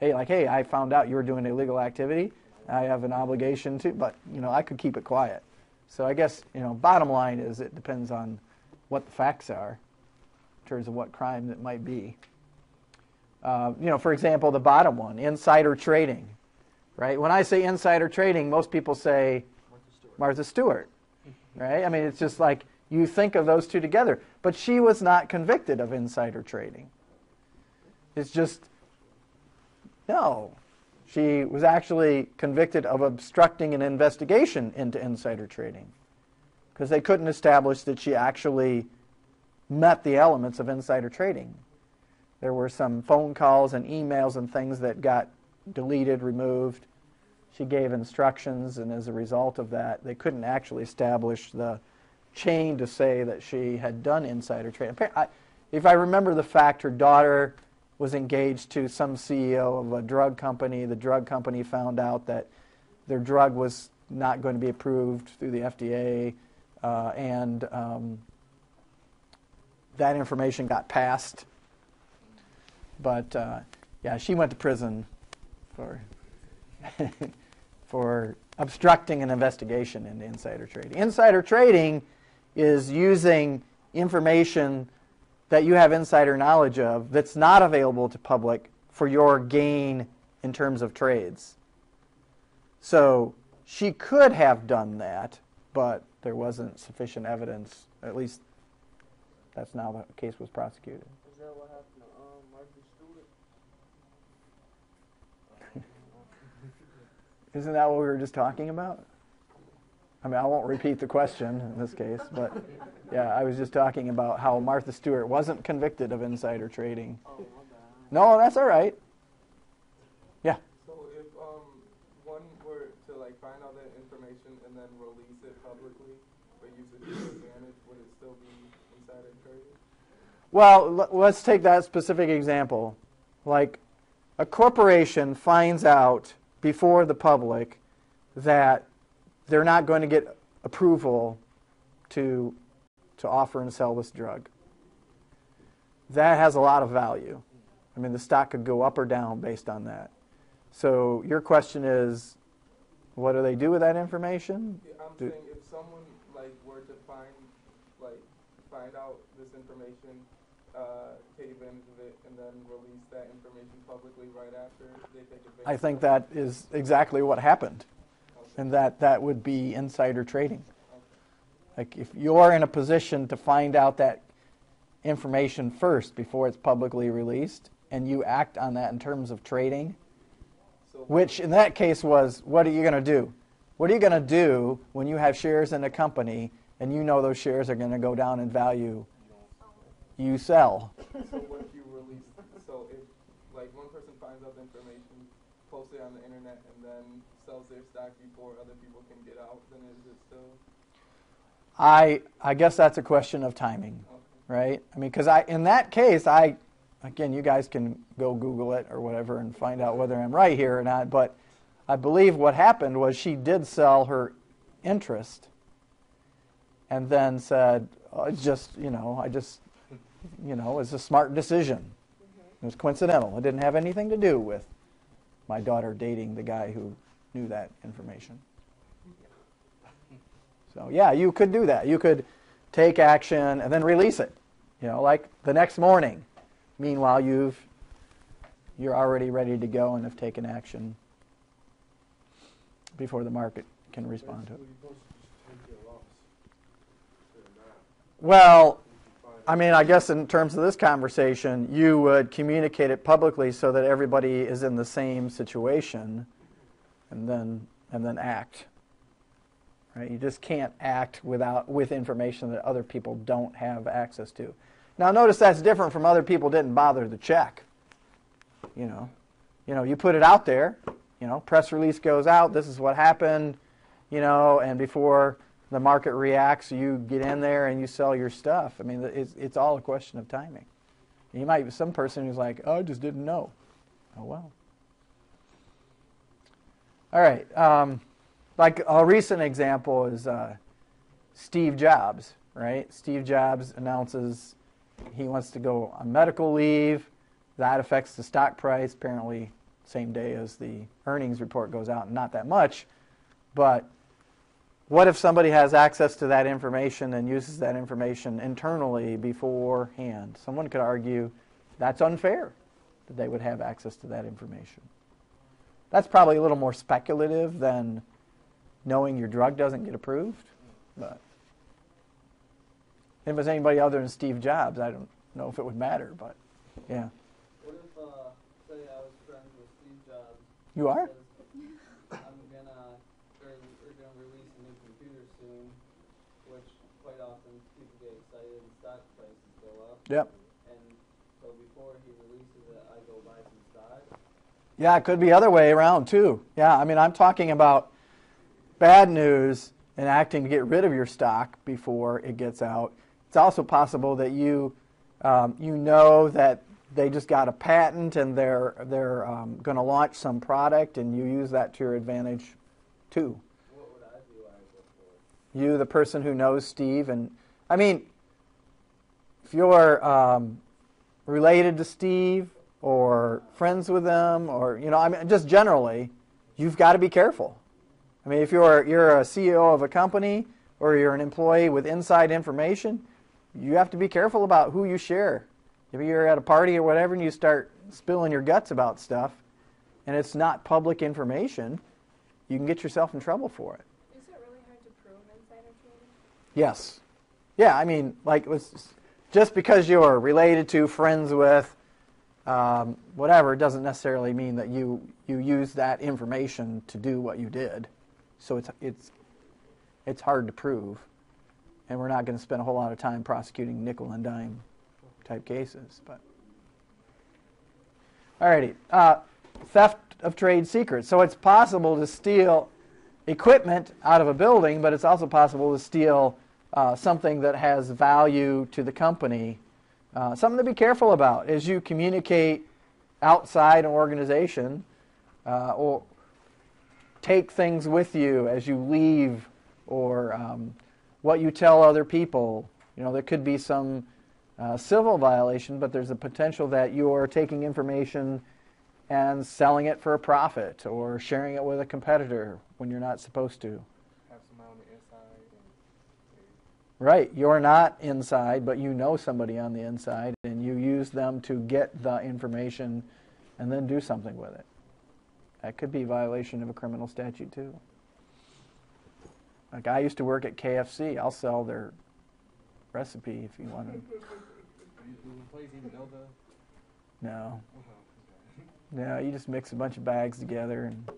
A: Mm-hmm. Hey, I found out you were doing illegal activity. I have an obligation to, but I could keep it quiet. So I guess bottom line is it depends on what the facts are in terms of what crime it might be. For example, the bottom one, insider trading, right? When I say insider trading, most people say Martha Stewart, right? I mean, it's just like you think of those two together. But she was not convicted of insider trading. It's just, no. She was actually convicted of obstructing an investigation into insider trading because they couldn't establish that she actually met the elements of insider trading. There were some phone calls and emails and things that got deleted, removed. She gave instructions, and as a result of that, they couldn't actually establish the chain to say that she had done insider trading. If I remember the fact, her daughter was engaged to some CEO of a drug company. The drug company found out that their drug was not going to be approved through the FDA, and that information got passed. But she went to prison for obstructing an investigation into insider trading. Insider trading is using information that you have insider knowledge of that's not available to public for your gain in terms of trades. So she could have done that, but there wasn't sufficient evidence. At least that's now the case was prosecuted.
E: Is that what happened to Martha Stewart?
A: Isn't that what we were just talking about? I mean, I won't repeat the question in this case, but yeah, I was just talking about how Martha Stewart wasn't convicted of insider trading.
E: Oh, my bad.
A: No, that's all right. Yeah.
B: So if one were to find out that information and then release it publicly, but use it to your advantage, would it still be insider trading?
A: Well, let's take that specific example. Like a corporation finds out before the public that they're not going to get approval to offer and sell this drug. That has a lot of value. I mean, the stock could go up or down based on that. So your question is, what do they do with that information?
B: Yeah, I'm saying if someone were to find out this information, take advantage of it, and then release that information publicly right after they take advantage.
A: I think that is exactly what happened, and that would be insider trading. Like if you're in a position to find out that information first before it's publicly released, and you act on that in terms of trading, which in that case was, what are you going to do? What are you going to do when you have shares in a company and you know those shares are going to go down in value? You sell.
B: So what if you release? So if one person finds out the information, posts it on the internet, and then sells their stock before other people can get out, then is it still?
A: I guess that's a question of timing, right? I mean, because in that case, again, you guys can go Google it or whatever and find out whether I'm right here or not, but I believe what happened was she did sell her interest and then said, oh, it's just, it's a smart decision. It was coincidental. It didn't have anything to do with my daughter dating the guy who knew that information. So yeah, you could do that. You could take action and then release it, like the next morning. Meanwhile, you're already ready to go and have taken action before the market can respond to it. Well, I mean, I guess in terms of this conversation, you would communicate it publicly so that everybody is in the same situation, and then act. Right? You just can't act with information that other people don't have access to. Now notice that's different from other people didn't bother to check. You know, you put it out there, press release goes out, this is what happened, and before the market reacts, you get in there and you sell your stuff. I mean, it's all a question of timing. You might be some person who's like, oh, I just didn't know. Oh, well. All right. Like a recent example is Steve Jobs, right? Steve Jobs announces he wants to go on medical leave. That affects the stock price, apparently same day as the earnings report goes out, not that much. But what if somebody has access to that information and uses that information internally beforehand? Someone could argue that's unfair that they would have access to that information. That's probably a little more speculative than knowing your drug doesn't get approved. But if it was anybody other than Steve Jobs, I don't know if it would matter. But yeah.
D: What if, say I was friends with Steve Jobs?
A: You are?
D: We're gonna release a new computer soon, which quite often people get excited and stock prices go up.
A: Yep.
D: And so before he releases it, I go buy some stock.
A: Yeah, it could be other way around too. Yeah, I mean, I'm talking about bad news and acting to get rid of your stock before it gets out. It's also possible that you know that they just got a patent and they're going to launch some product, and you use that to your advantage too.
D: What would I do? I go for?
A: You, the person who knows Steve, and I mean, if you're related to Steve or friends with them, or I mean, just generally, you've got to be careful. I mean, if you're a CEO of a company or you're an employee with inside information, you have to be careful about who you share. If you're at a party or whatever and you start spilling your guts about stuff and it's not public information, you can get yourself in trouble for it.
G: Is it really hard to prove insider trading?
A: Yes. Yeah, I mean, like, just because you're related to, friends with, whatever, doesn't necessarily mean that you use that information to do what you did. So it's hard to prove, and we're not going to spend a whole lot of time prosecuting nickel and dime type cases. But alrighty, theft of trade secrets. So it's possible to steal equipment out of a building, but it's also possible to steal something that has value to the company. Something to be careful about as you communicate outside an organization, or take things with you as you leave, or what you tell other people. There could be some civil violation, but there's a potential that you're taking information and selling it for a profit or sharing it with a competitor when you're not supposed to.
B: Have somebody on the inside.
A: Right, you're not inside, but you know somebody on the inside, and you use them to get the information and then do something with it. That could be a violation of a criminal statute too. Like, I used to work at KFC. I'll sell their recipe if you want to.
B: Do the employees even know the?
A: No.
B: Okay.
A: No, you just mix a bunch of bags together, and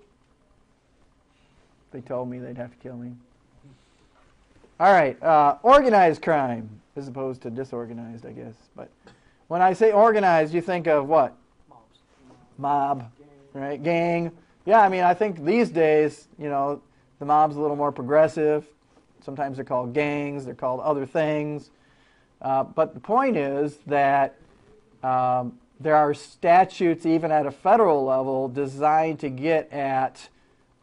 A: they told me they'd have to kill me. All right, organized crime as opposed to disorganized, I guess. But when I say organized, you think of what? Mob, right? Gang. Yeah, I mean, I think these days, the mob's a little more progressive. Sometimes they're called gangs. They're called other things. But the point is that there are statutes, even at a federal level, designed to get at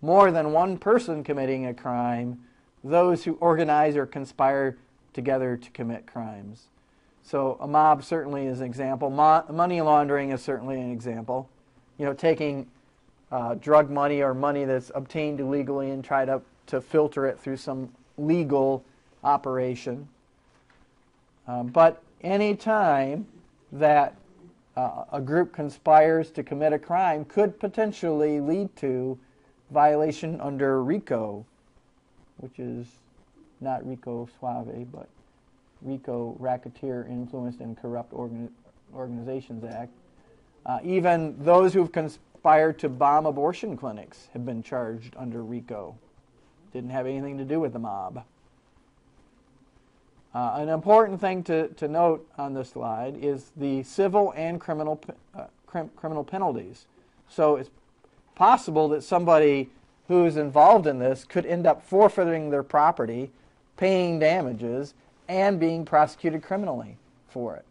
A: more than one person committing a crime, those who organize or conspire together to commit crimes. So a mob certainly is an example. Money laundering is certainly an example. Taking drug money or money that's obtained illegally and try to filter it through some legal operation. But any time that a group conspires to commit a crime could potentially lead to violation under RICO, which is not RICO Suave, but RICO, Racketeer Influenced and Corrupt Organizations Act. Even those who've conspired to bomb abortion clinics have been charged under RICO. Didn't have anything to do with the mob. An important thing to note on this slide is the civil and criminal penalties. So it's possible that somebody who is involved in this could end up forfeiting their property, paying damages, and being prosecuted criminally for it.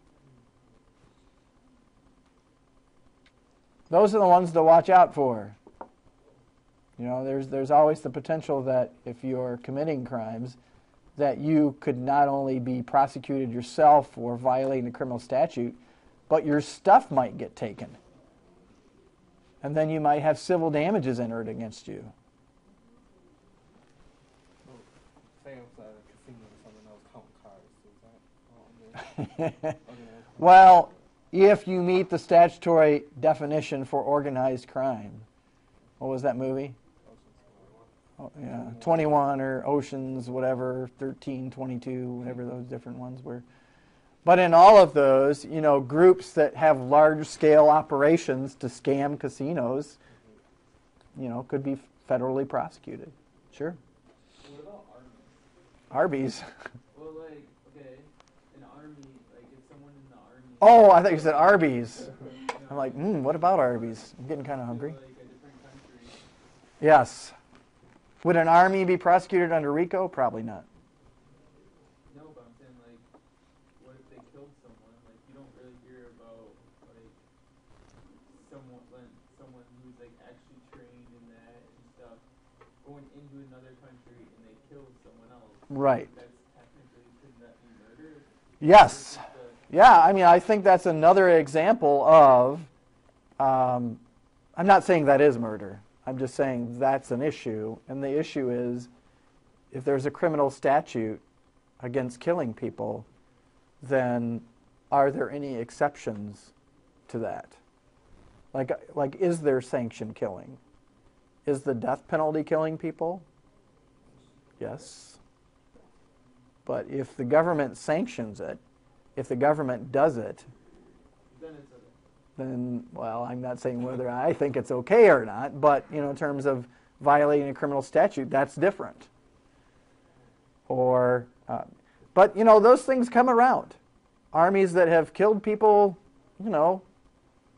A: Those are the ones to watch out for. You know, there's always the potential that if you're committing crimes, that you could not only be prosecuted yourself for violating the criminal statute, but your stuff might get taken. And then you might have civil damages entered against you.
B: Say inside a casino or something else, counting cards. Is that
A: Well, if you meet the statutory definition for organized crime. What was that movie? Oh, yeah, 21 or Oceans, whatever, 13, 22, whatever those different ones were. But in all of those, you know, groups that have large-scale operations to scam casinos, you know, could be federally prosecuted. Sure.
D: What about
A: Arby's.
D: Arby's? Well, like, okay, an army, like if someone in the army.
A: Oh, I thought you said Arby's. I'm like, what about Arby's? I'm getting kind of hungry.
D: Like a different country.
A: Yes. Would an army be prosecuted under RICO? Probably not.
D: No, but I'm saying, like, what if they killed someone? Like, you don't really hear about, like, someone who's, like, actually trained in that and stuff, going into another country and they kill someone else.
A: Right.
D: That's technically, couldn't that be murder?
A: Yes. Yeah, I mean, I think that's another example of, I'm not saying that is murder. I'm just saying that's an issue. And the issue is, if there's a criminal statute against killing people, then are there any exceptions to that? Like is there sanctioned killing? Is the death penalty killing people? Yes. But if the government sanctions it, if the government does it,
D: Then it's okay.
A: then, well, I'm not saying whether I think it's okay or not, but, you know, in terms of violating a criminal statute, that's different. Or, but, you know, those things come around. Armies that have killed people, you know,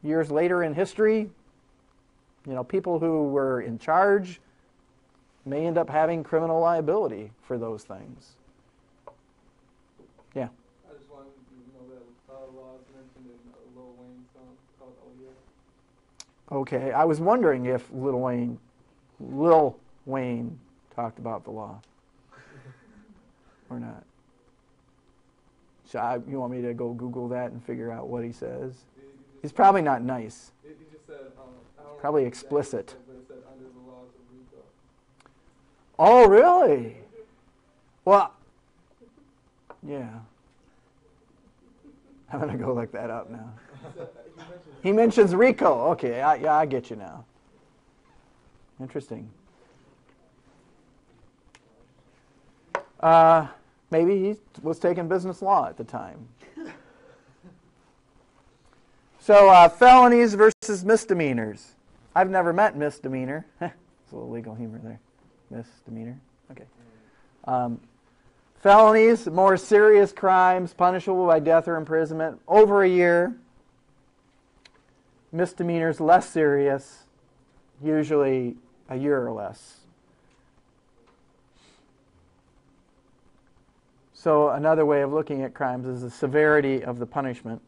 A: years later in history, you know, people who were in charge may end up having criminal liability for those things. Yeah.
B: I just wanted to know that law is mentioned in a Lil Wayne song called Oh Yeah.
A: Okay, I was wondering if Lil Wayne talked about the law or not. So you want me to go Google that and figure out what he says? He's probably not nice.
B: He just said, I don't
A: Probably
B: know
A: explicit.
B: exactly, but it said under the laws of RICO.
A: Oh, really? Well, yeah. I'm going to go look that up now. He mentions RICO. Okay, I get you now. Interesting. Maybe he was taking business law at the time. So, felonies versus misdemeanors. I've never met misdemeanor. It's a little legal humor there. Misdemeanor. Okay. Felonies, more serious crimes, punishable by death or imprisonment, over a year. Misdemeanors, less serious, usually a year or less. So another way of looking at crimes is the severity of the punishment.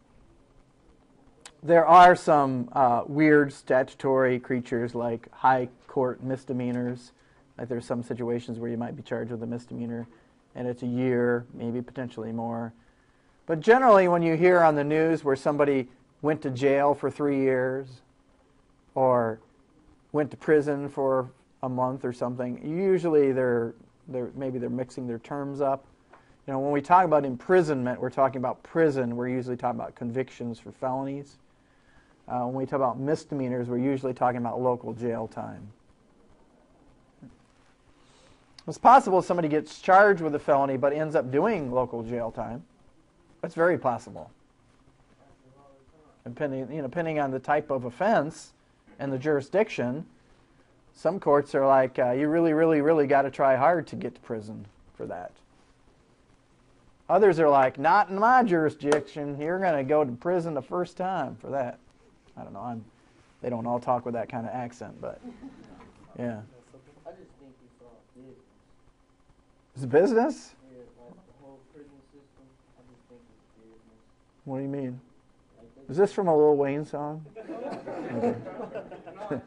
A: There are some weird statutory creatures like high court misdemeanors. Like there's some situations where you might be charged with a misdemeanor and it's a year, maybe potentially more. But generally when you hear on the news where somebody went to jail for 3 years or went to prison for a month or something, usually maybe they're mixing their terms up. You know, when we talk about imprisonment, we're talking about prison. We're usually talking about convictions for felonies. When we talk about misdemeanors, we're usually talking about local jail time. It's possible somebody gets charged with a felony but ends up doing local jail time. That's very possible. Depending on the type of offense and the jurisdiction, some courts are like, you really, really, really got to try hard to get to prison for that. Others are like, not in my jurisdiction. You're going to go to prison the first time for that. I don't know. They don't all talk with that kind of accent, but yeah.
E: I just think it's all business.
A: It's business?
E: Yeah, like the whole prison system, I just think it's business.
A: What do you mean?
E: Like
A: Is this from a Lil Wayne song? Okay.
E: No, I just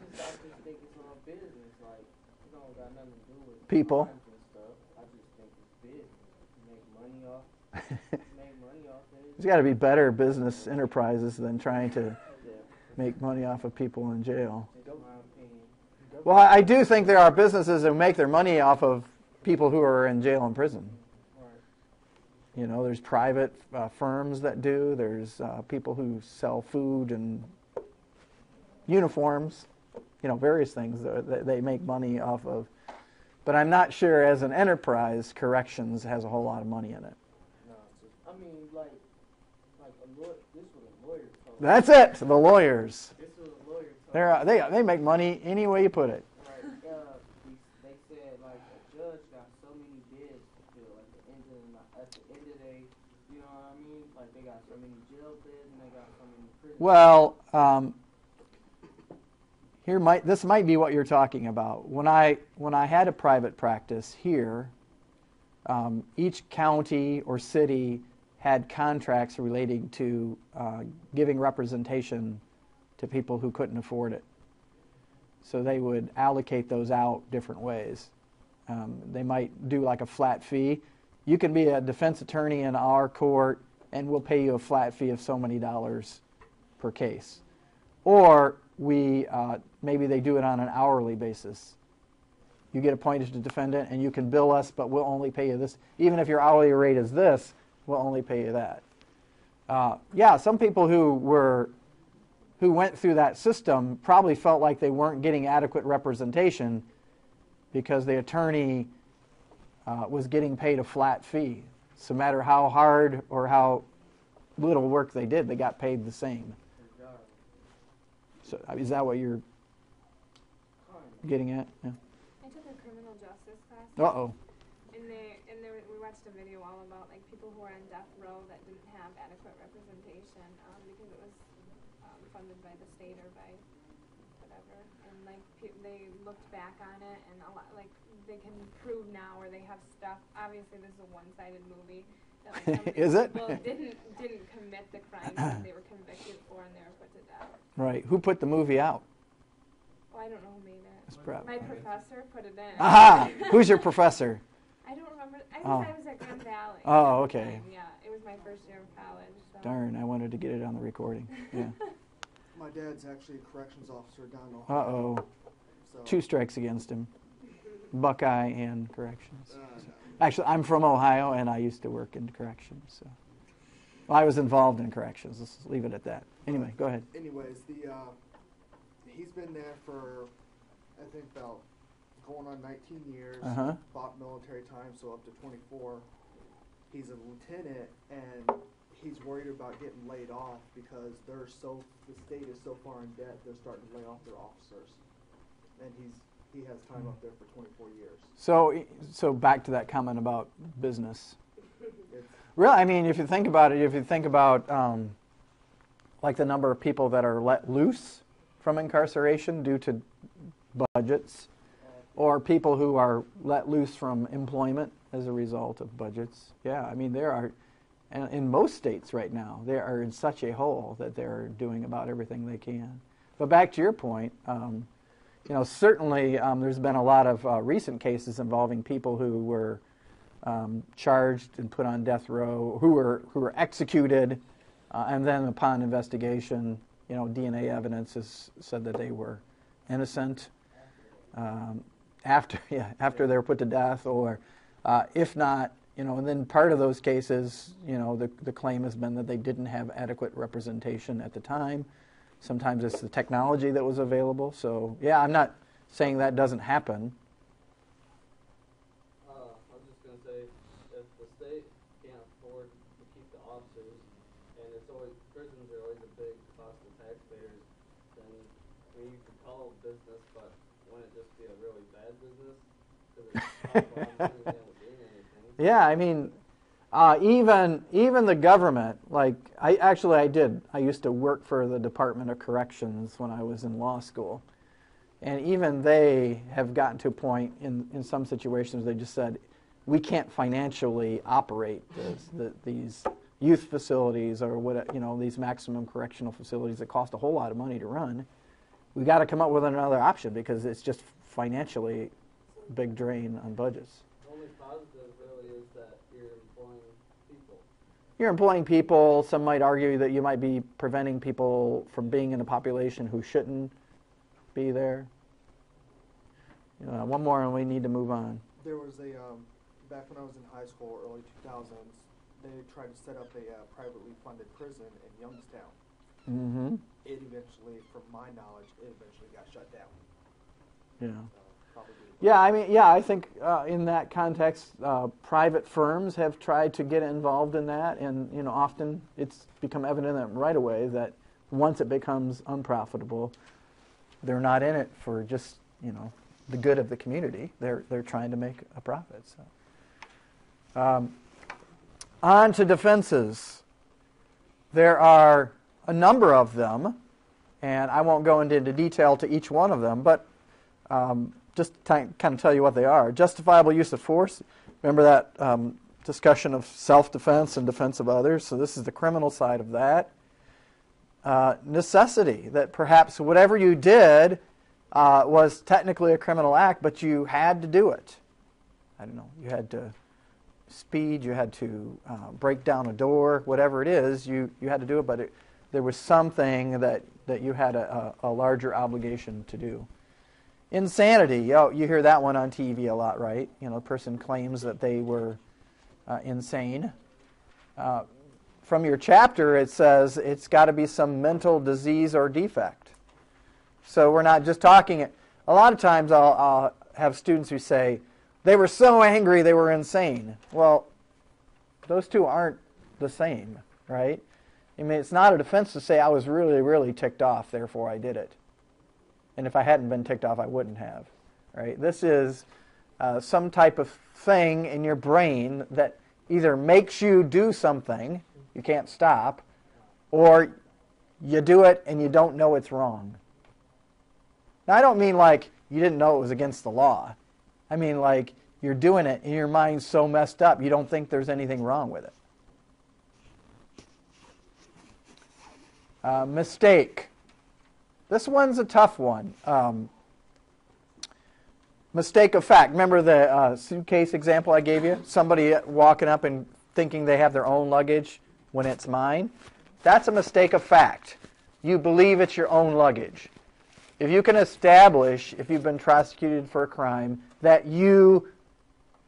E: think it's all business. Like, it don't got nothing to do with
A: People.
E: crimes and stuff. I just think it's business. You make money off.
A: There's got to be better business enterprises than trying to
E: Yeah,
A: make money off of people in jail.
E: that's my opinion.
A: Well, I do think there are businesses that make their money off of people who are in jail and prison.
E: Right.
A: You know, there's private firms that do. There's people who sell food and uniforms. You know, various things that they make money off of. But I'm not sure as an enterprise, corrections has a whole lot of money in it.
E: No, I mean, like a lawyer. This was a lawyer told me.
A: That's it. The lawyers.
E: This was a lawyer told me.
A: They make money any way you put it.
E: Right. They said like a judge got so many bids to fill at the end of the day. You know what I mean? Like they got so many jail bids and they got so many prison.
A: Well, this might be what you're talking about. When I had a private practice here, each county or city had contracts relating to giving representation to people who couldn't afford it. So they would allocate those out different ways. They might do like a flat fee. You can be a defense attorney in our court, and we'll pay you a flat fee of so many dollars per case. Or maybe they do it on an hourly basis. You get appointed to defendant, and you can bill us, but we'll only pay you this. Even if your hourly rate is this, we'll only pay you that. Yeah, some people who went through that system probably felt like they weren't getting adequate representation because the attorney was getting paid a flat fee. So no matter how hard or how little work they did, they got paid the same. So is that what you're getting at? Yeah.
G: I took a criminal justice class.
A: Uh-oh.
G: And we watched a video all about like people who are on death row that didn't have adequate representation because it was funded by the state or by whatever. And like they looked back on it, and a lot like they can prove now where they have stuff. Obviously, this is a one-sided movie. That, like, some of
A: Is
G: these
A: it?
G: people didn't commit the crime that they were convicted for, and they were put to death.
A: Right. Who put the movie out?
G: Well, I don't know who made it.
A: That's
G: My professor put it in.
A: Aha! Who's your professor?
G: I don't remember. I think
A: Oh.
G: I was at Grand Valley.
A: Oh,
G: at the
A: okay.
G: time. Yeah, it was my first year of college. So.
A: Darn, I wanted to get it on the recording. Yeah.
H: My dad's actually a corrections officer down in Ohio.
A: Uh-oh.
H: So,
A: 2 strikes against him. Buckeye and corrections.
H: no.
A: Actually, I'm from Ohio, and I used to work in corrections. So, well, I was involved in corrections. Let's leave it at that. Anyway, go ahead.
H: Anyways, he's been there for, I think, about going on 19 years.
A: Uh-huh.
H: Fought military time, so up to 24. He's a lieutenant, and he's worried about getting laid off because the state is so far in debt, they're starting to lay off their officers. And he has time up there for 24 years.
A: So back to that comment about business.
H: It's,
A: Really, I mean, if you think about it, like the number of people that are let loose from incarceration due to budgets, or people who are let loose from employment as a result of budgets. Yeah, I mean, there are, and in most states right now, they are in such a hole that they're doing about everything they can. But back to your point, certainly there's been a lot of recent cases involving people who were charged and put on death row, who were executed, and then upon investigation, DNA evidence has said that they were innocent after they were put to death, or if not, and then part of those cases, the claim has been that they didn't have adequate representation at the time. Sometimes it's the technology that was available. So, yeah, I'm not saying that doesn't happen.
D: I was just going to say, if the state can't afford to keep the officers, and prisons are always a big cost to taxpayers, then, you could call it business, but wouldn't it just be a really bad business? Because it's not doing anything.
A: Yeah, I mean, Even the government, like I used to work for the Department of Corrections when I was in law school, and even they have gotten to a point in some situations they just said, we can't financially operate these youth facilities or what, these maximum correctional facilities that cost a whole lot of money to run. We got to come up with another option because it's just financially a big drain on budgets.
D: The only positive really is that you're employing people.
A: You're employing people. Some might argue that you might be preventing people from being in a population who shouldn't be there. One more and we need to move on.
H: There was back when I was in high school, early 2000s, they tried to set up a privately funded prison in Youngstown.
A: Mm-hmm.
H: It eventually, from my knowledge, got shut down.
A: Yeah. I think in that context, private firms have tried to get involved in that, and often it's become evident right away that once it becomes unprofitable, they're not in it for just the good of the community. They're trying to make a profit. So, on to defenses. There are a number of them, and I won't go into detail to each one of them, but just kind of tell you what they are. Justifiable use of force. Remember that discussion of self-defense and defense of others. So this is the criminal side of that. Necessity, that perhaps whatever you did was technically a criminal act, but you had to do it. I don't know, you had to speed, you had to break down a door, whatever it is, you had to do it, but there was something that you had a larger obligation to do. Insanity, you hear that one on TV a lot, right? The person claims that they were insane. From your chapter, it says it's got to be some mental disease or defect. So we're not just talking. A lot of times I'll have students who say, they were so angry they were insane. Well, those two aren't the same, right? I mean, it's not a defense to say I was really, really ticked off, therefore I did it. And if I hadn't been ticked off, I wouldn't have, right? This is some type of thing in your brain that either makes you do something, you can't stop, or you do it and you don't know it's wrong. Now, I don't mean like you didn't know it was against the law. I mean like you're doing it and your mind's so messed up you don't think there's anything wrong with it. Mistake. This one's a tough one. Mistake of fact. Remember the suitcase example I gave you? Somebody walking up and thinking they have their own luggage when it's mine. That's a mistake of fact. You believe it's your own luggage. If you can establish, if you've been prosecuted for a crime, that you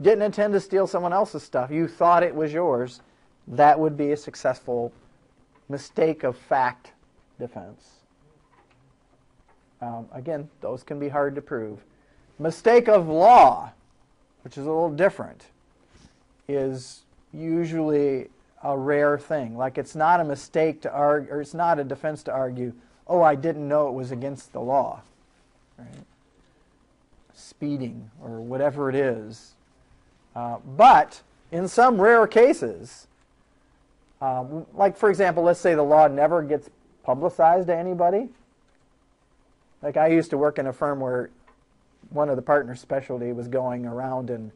A: didn't intend to steal someone else's stuff, you thought it was yours, that would be a successful mistake of fact defense. Again, those can be hard to prove. Mistake of law, which is a little different, is usually a rare thing. Like it's not a mistake to argue, or it's not a defense to argue, oh, I didn't know it was against the law, right? Speeding or whatever it is. But in some rare cases, like for example, let's say the law never gets publicized to anybody. Like I used to work in a firm where one of the partners' specialty was going around and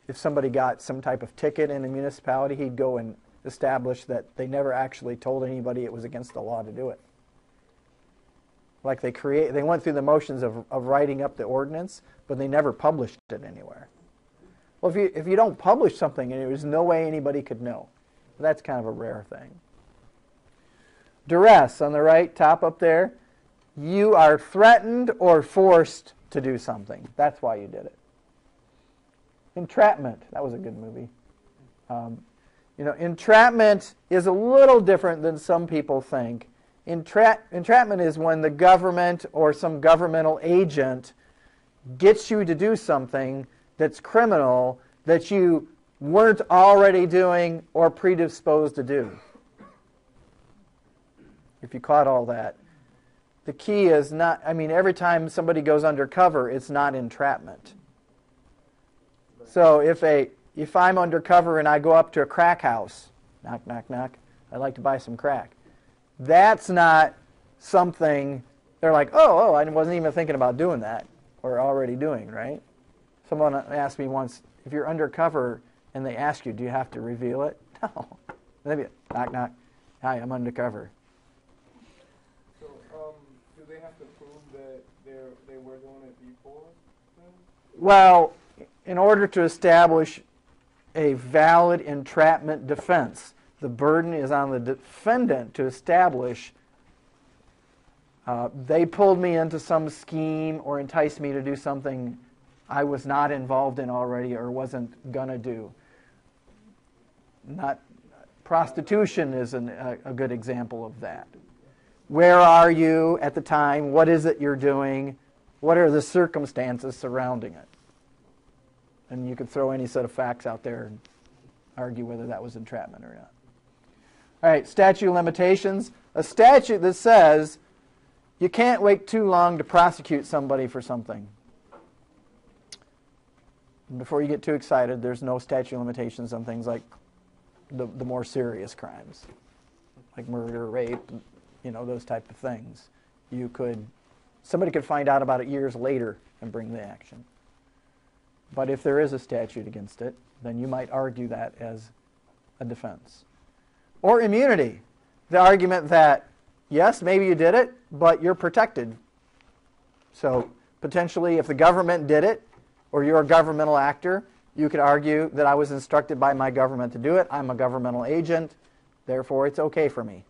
A: if somebody got some type of ticket in a municipality, he'd go and establish that they never actually told anybody it was against the law to do it. Like they went through the motions of writing up the ordinance, but they never published it anywhere. Well, if you don't publish something, there's no way anybody could know. That's kind of a rare thing. Duress, on the right top up there. You are threatened or forced to do something. That's why you did it. Entrapment. That was a good movie. Entrapment is a little different than some people think. Entrapment is when the government or some governmental agent gets you to do something that's criminal that you weren't already doing or predisposed to do. If you caught all that. The key is not, every time somebody goes undercover, it's not entrapment. So if if I'm undercover and I go up to a crack house, knock, knock, knock, I'd like to buy some crack. That's not something they're like, oh, I wasn't even thinking about doing that, or already doing, right? Someone asked me once, if you're undercover and they ask you, do you have to reveal it? No. Maybe knock, knock. Hi, I'm undercover.
B: So, do they have to prove that they were doing it before then?
A: Well, in order to establish a valid entrapment defense, the burden is on the defendant to establish they pulled me into some scheme or enticed me to do something I was not involved in already or wasn't going to do. Prostitution is a good example of that. Where are you at the time? What is it you're doing? What are the circumstances surrounding it? And you could throw any set of facts out there and argue whether that was entrapment or not. All right, statute of limitations. A statute that says you can't wait too long to prosecute somebody for something. Before you get too excited, there's no statute of limitations on things like the more serious crimes, like murder, rape, those type of things. Somebody could find out about it years later and bring the action. But if there is a statute against it, then you might argue that as a defense. Or immunity. The argument that, yes, maybe you did it, but you're protected. So potentially if the government did it, or you're a governmental actor, you could argue that I was instructed by my government to do it. I'm a governmental agent, therefore it's okay for me.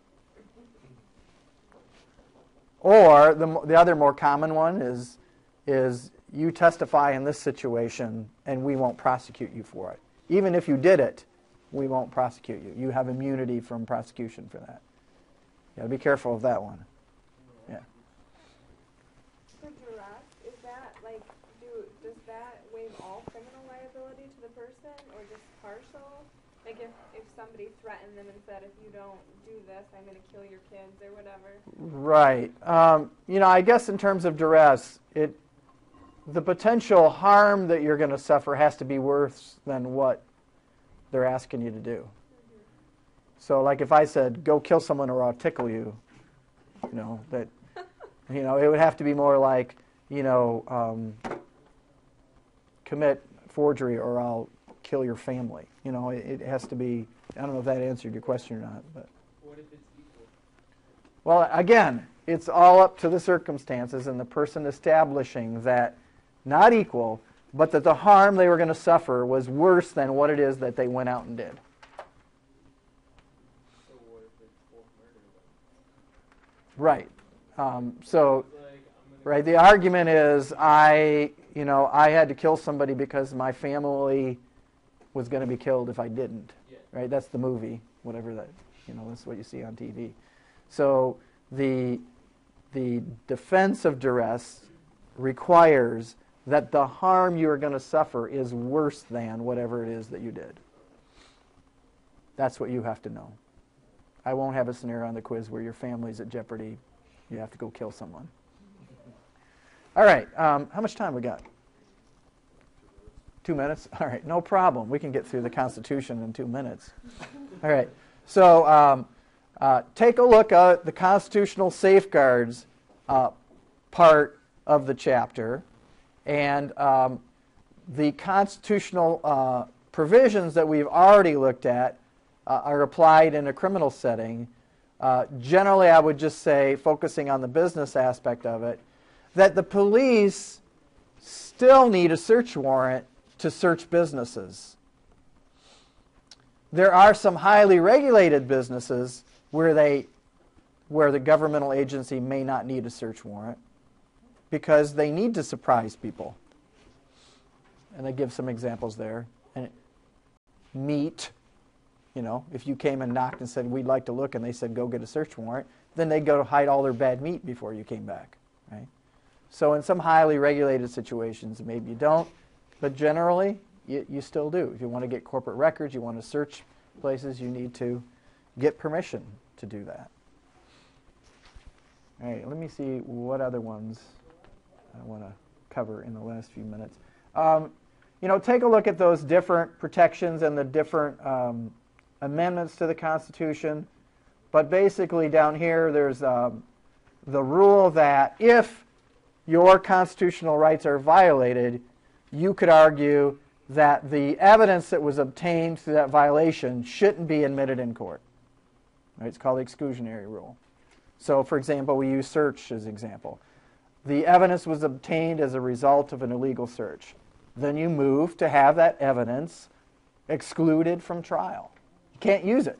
A: Or the other more common one is you testify in this situation and we won't prosecute you for it. Even if you did it, we won't prosecute you. You have immunity from prosecution for that. You got to be careful of that one. Yeah.
G: For duress, is that like, does that waive all criminal liability to the person or just partial? Like if somebody threatened them and said, if you don't do this, I'm going to kill your kids or whatever.
A: Right. I guess in terms of duress, the potential harm that you're going to suffer has to be worse than what they're asking you to do. Mm-hmm. So like if I said, go kill someone or I'll tickle you, it would have to be more like, commit forgery or I'll kill your family. It has to be, I don't know if that answered your question or not. But
D: what if it's equal?
A: Well, again, it's all up to the circumstances and the person establishing that not equal, but that the harm they were going to suffer was worse than what it is that they went out and did.
D: So what if it's fourth murder?
A: Right. Right. The argument is I had to kill somebody because my family was going to be killed if I didn't.
D: Yeah.
A: Right. That's the movie, whatever that. That's what you see on TV. So the defense of duress requires that the harm you are going to suffer is worse than whatever it is that you did. That's what you have to know. I won't have a scenario on the quiz where your family's at jeopardy. You have to go kill someone. All right. How much time we got? 2 minutes? All right. No problem. We can get through the Constitution in 2 minutes. All right. So take a look at the constitutional safeguards part of the chapter. And the constitutional provisions that we've already looked at are applied in a criminal setting. Generally, I would just say, focusing on the business aspect of it, that the police still need a search warrant to search businesses. There are some highly regulated businesses where the governmental agency may not need a search warrant because they need to surprise people. And they give some examples there. And meat, if you came and knocked and said, we'd like to look, and they said, go get a search warrant, then they'd go to hide all their bad meat before you came back, right? So in some highly regulated situations, maybe you don't, but generally, you still do. If you want to get corporate records, you want to search places, you need to get permission to do that. All right, let me see what other ones I want to cover in the last few minutes. take a look at those different protections and the different amendments to the Constitution. But basically down here, there's the rule that if your constitutional rights are violated, you could argue that the evidence that was obtained through that violation shouldn't be admitted in court. Right? It's called the exclusionary rule. So, for example, we use search as an example. The evidence was obtained as a result of an illegal search. Then you move to have that evidence excluded from trial. You can't use it.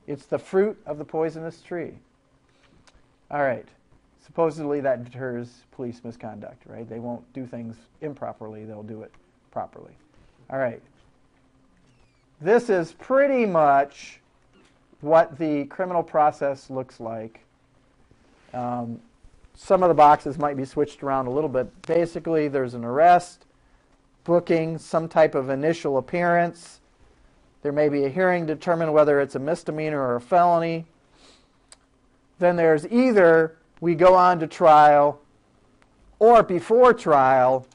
A: It's the fruit of the poisonous tree. All right. Supposedly that deters police misconduct, right? They won't do things improperly. They'll do it properly. All right. This is pretty much what the criminal process looks like. Some of the boxes might be switched around a little bit. Basically, there's an arrest, booking, some type of initial appearance. There may be a hearing to determine whether it's a misdemeanor or a felony. Then there's either we go on to trial, or before trial,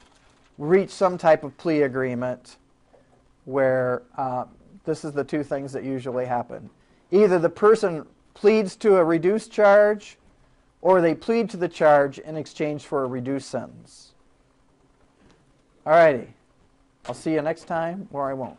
A: reach some type of plea agreement where this is the two things that usually happen. Either the person pleads to a reduced charge, or they plead to the charge in exchange for a reduced sentence. All righty. I'll see you next time, or I won't.